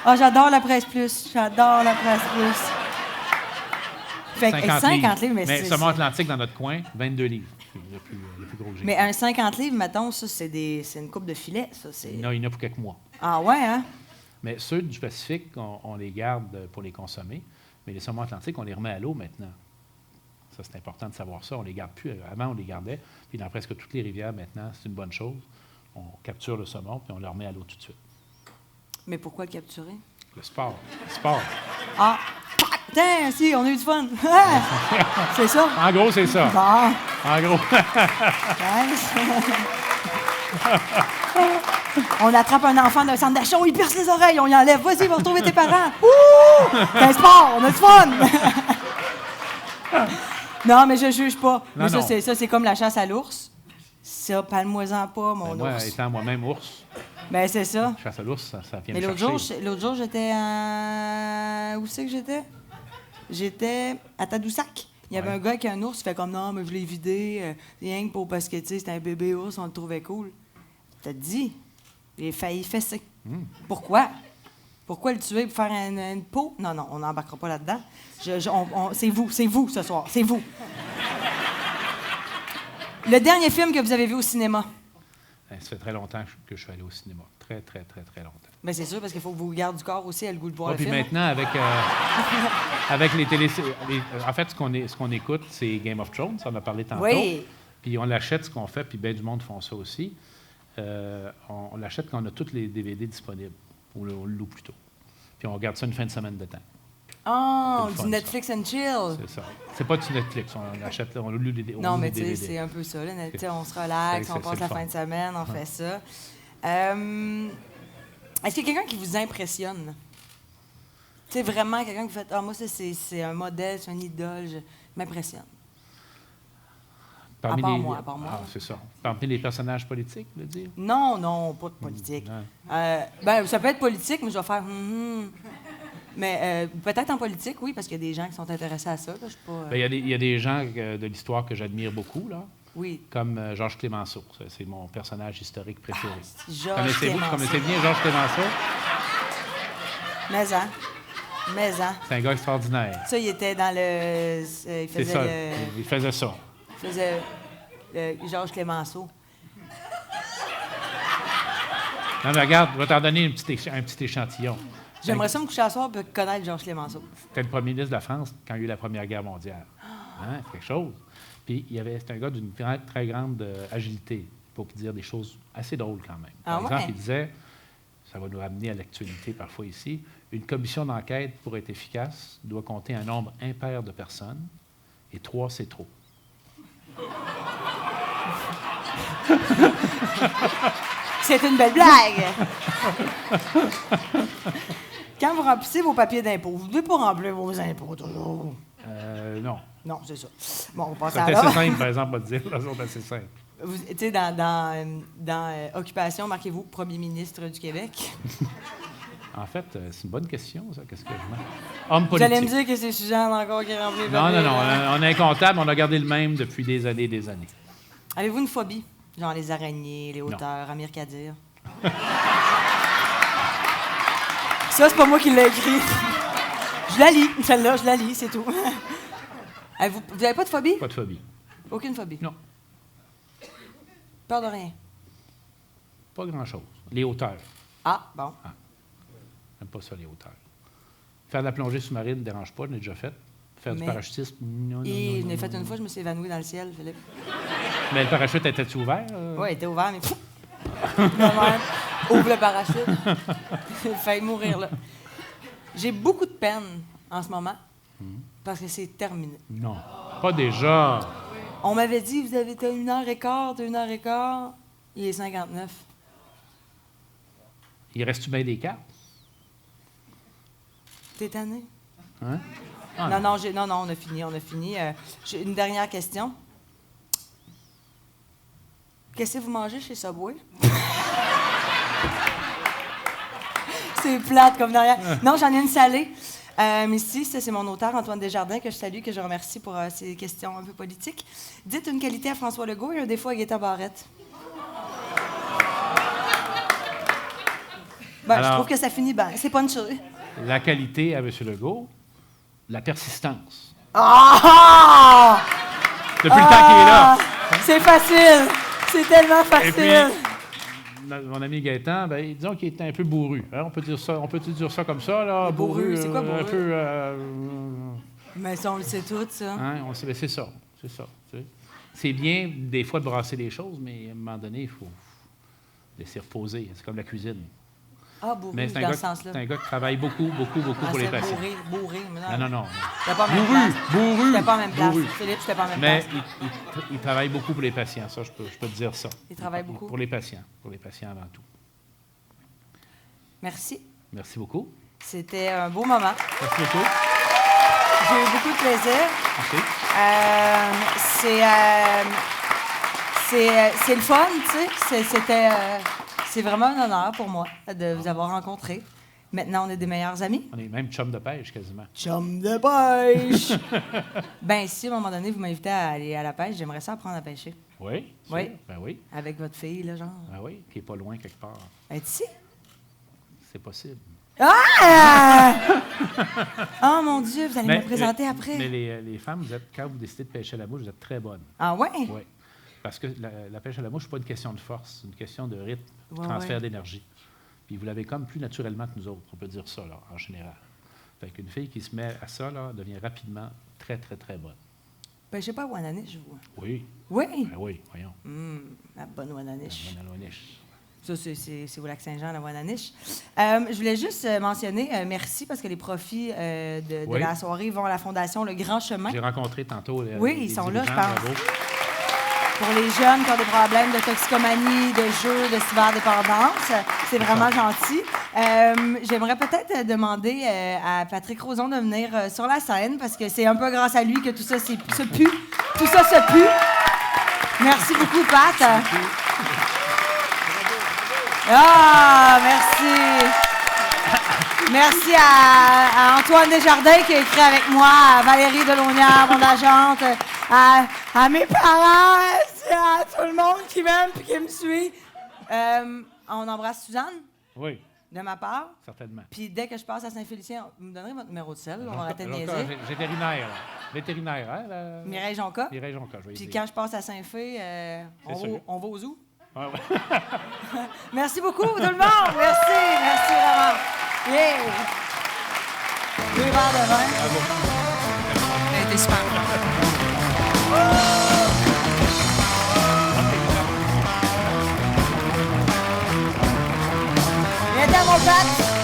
Ah, j'adore la Presse Plus. Fait que 50 livres, mais saumon atlantique dans notre coin, 22 livres. Le plus gros que j'ai. Mais un 50 livres, mettons, ça, c'est une coupe de filet, ça. Non, il y en a pour quelques mois. Ah ouais, hein? Mais ceux du Pacifique, on les garde pour les consommer. Mais les saumons atlantiques, on les remet à l'eau maintenant. Ça, c'est important de savoir ça. On les garde plus. Avant, on les gardait. Puis dans presque toutes les rivières, maintenant, c'est une bonne chose. On capture le saumon, puis on le remet à l'eau tout de suite. Mais pourquoi le capturer? Le sport. Ah! Tiens, si, on a eu du fun. C'est ça? En gros, c'est ça. Bon. En gros. On attrape un enfant d'un centre d'achat, on lui perce les oreilles, on y enlève. Vas-y, va retrouver tes parents. Ouh! C'est un sport, on a du fun. Non, mais je juge pas. Non, mais ça, c'est comme la chasse à l'ours. Ça, parle-moi-en pas, mon moi, ours. étant moi-même ours, Ben, c'est ça. chasse à l'ours, ça vient Mais me chercher. l'autre jour, j'étais à... Où c'est que j'étais? J'étais à Tadoussac. Il y avait un gars qui a un ours, il fait comme non, mais je l'ai vidé, rien que pour parce que, tu sais, c'était un bébé ours, on le trouvait cool. te dis, il a failli fesser. Pourquoi? Pourquoi le tuer pour faire une peau? Non, on n'embarquera pas là-dedans. C'est vous ce soir, c'est vous. Le dernier film que vous avez vu au cinéma? Ça fait très longtemps que je suis allé au cinéma. Très, très, très, très longtemps. Bien, c'est sûr, parce qu'il faut que vos gardes du corps aussi aient le goût de voir le puis film. maintenant, avec les télé... en fait, ce qu'on écoute, c'est Game of Thrones. On en a parlé tantôt. Oui. Puis on l'achète, ce qu'on fait, puis bien du monde font ça aussi. On l'achète quand on a tous les DVD disponibles. On le loue plutôt. Puis on regarde ça une fin de semaine de temps. Ah, C'est du le fun, Netflix and chill. C'est ça. C'est pas du Netflix. On l'achète, on loue des Non, mais des tu sais, DVD. c'est un peu ça. Là, on se relaxe, on passe la fin de semaine, on fait ça. Est-ce qu'il y a quelqu'un qui vous impressionne? Tu sais, vraiment quelqu'un qui vous fait « Ah, moi, ça, c'est un modèle, c'est un idole, je m'impressionne. » À part moi. Ah, c'est ça. Parmi les personnages politiques, le dire? Non, pas de politique. Ça peut être politique, mais je vais faire Mais peut-être en politique, oui, parce qu'il y a des gens qui sont intéressés à ça. Là, je suis pas, il y a des gens de l'histoire que j'admire beaucoup, là. Oui. Comme Georges Clemenceau. C'est mon personnage historique préféré. Georges Clemenceau. Connaissez bien Georges Clemenceau? Mais C'est un gars extraordinaire. Ça, il était dans le... il faisait ça. le... Il faisait ça. Il faisait Georges Clemenceau. Non, mais regarde, je vais t'en donner un petit échantillon. J'aimerais ça me coucher à soir pour connaître Georges Clemenceau. C'était le premier ministre de la France quand il y a eu la Première Guerre mondiale. C'est quelque chose. Puis c'était un gars d'une très grande agilité, pour dire des choses assez drôles quand même. Par exemple, il disait, ça va nous ramener à l'actualité parfois ici, une commission d'enquête, pour être efficace, doit compter un nombre impair de personnes, et 3, c'est trop. C'est une belle blague! Quand vous remplissez vos papiers d'impôt, vous ne devez pas remplir vos impôts toujours. Non. Non, c'est ça. Bon, on passe c'est à là. assez simple, par exemple, à dire. Les autres, assez simple. Tu sais, dans Occupation, marquez-vous Premier ministre du Québec. En fait, c'est une bonne question, ça. Qu'est-ce que je mets? Homme Vous politique. allez me dire que c'est Suzanne encore qui remplit les Non. papiers. On a un comptable, on a gardé le même depuis des années et des années. Avez-vous une phobie? Genre les araignées, les hauteurs, Amir Kadir? Ça, c'est pas moi qui l'ai écrit. Je la lis, celle-là, je la lis, c'est tout. Vous n'avez pas de phobie? Pas de phobie. Aucune phobie? Non. Peur de rien? Pas grand-chose. Les hauteurs. Ah, bon. J'aime pas ça, les hauteurs. Faire de la plongée sous-marine ne dérange pas, je l'ai déjà fait. Faire du parachutisme, non. Je l'ai fait une fois, je me suis évanoui dans le ciel, Philippe. Mais le parachute était-tu ouvert? Oui, il était ouvert, mais... Ouvre le parachute. J'ai failli mourir, là. J'ai beaucoup de peine en ce moment parce que c'est terminé. Non, pas déjà. On m'avait dit, vous avez 1h15, 1h15. Il est 59. Il reste-tu bien des cartes? T'es tanné? Hein? Non, on a fini. J'ai une dernière question. Qu'est-ce que vous mangez chez Subway? C'est plate comme derrière. Non, j'en ai une salée. Ici, c'est mon auteur, Antoine Desjardins, que je salue, que je remercie pour ces questions un peu politiques. Dites une qualité à François Legault et un défaut à Gaétan Barrette. Je trouve que ça finit bien. C'est punché. La qualité à M. Legault, la persistance. Ah! Depuis le temps qu'il est là. C'est facile. C'est tellement facile. Et puis, mon ami Gaétan, disons qu'il était un peu bourru. Hein? On peut dire ça comme ça, là? Bourru, c'est quoi bourru? Un peu... Mais ça, on le sait tout, ça. Hein? C'est ça. C'est bien, des fois, de brasser les choses, mais à un moment donné, il faut laisser reposer. C'est comme la cuisine. Ah, bourru, mais dans ce sens-là. C'est un gars qui travaille beaucoup pour les patients. Bourré. Non. J'étais pas en même place. Bourru. J'étais pas en même place. Philippe, j'étais pas en même place. Mais il travaille beaucoup pour les patients, ça, je peux te dire ça. Il travaille beaucoup? Pour les patients avant tout. Merci. Merci beaucoup. C'était un beau moment. Merci beaucoup. J'ai eu beaucoup de plaisir. Merci. C'est le fun, tu sais. C'est vraiment un honneur pour moi de vous avoir rencontrés. Maintenant, on est des meilleurs amis. On est même chum de pêche, quasiment. Chum de pêche! Si, à un moment donné, vous m'invitez à aller à la pêche, j'aimerais ça apprendre à pêcher. Oui, sûr. Oui. Ben oui. Avec votre fille, là, genre. Ben oui, qui n'est pas loin quelque part. Elle est ici? C'est possible. Ah! Oh mon Dieu, vous allez me présenter après. Mais les femmes, quand vous décidez de pêcher à la mouche, vous êtes très bonnes. Ah ouais? Oui. Parce que la pêche à la mouche, ce n'est pas une question de force, c'est une question de rythme, de transfert d'énergie. Puis vous l'avez comme plus naturellement que nous autres, on peut dire ça, là, en général. Fait qu'une fille qui se met à ça, là, devient rapidement très, très, très bonne. Pêchez pas à Wananiche, vous? Oui. Oui? Ben oui, voyons. La bonne Wananiche. La bonne Wananiche. Ça, c'est au Lac-Saint-Jean, la Wananiche. Je voulais juste mentionner, merci, parce que les profits de la soirée vont à la Fondation Le Grand Chemin. J'ai rencontré tantôt ils sont là, je pense. Bravo. Pour les jeunes qui ont des problèmes de toxicomanie, de jeu, de cyberdépendance. C'est vraiment gentil. J'aimerais peut-être demander à Patrick Rozon de venir sur la scène, parce que c'est un peu grâce à lui que tout ça se pue. Tout ça se pue. Merci beaucoup, Pat. Ah, merci. Merci à Antoine Desjardins qui a écrit avec moi, à Valérie Delonnière, mon agente, à mes parents, à tout le monde qui m'aime et qui me suit. On embrasse Suzanne? Oui. De ma part? Certainement. Puis dès que je passe à Saint-Félicien, vous me donnerez votre numéro de sel, on va arrêter de niaiser. Vétérinaire. Vétérinaire, hein? Mireille Jonca. Mireille Jonca, je vais Puis dire. quand je passe à Saint-Fé, on va au zoo. Ouais. Merci beaucoup, tout le monde. Merci vraiment. Yeah. 2 verres de vin. Bravo. Elle était super. Viens dans mon pâte.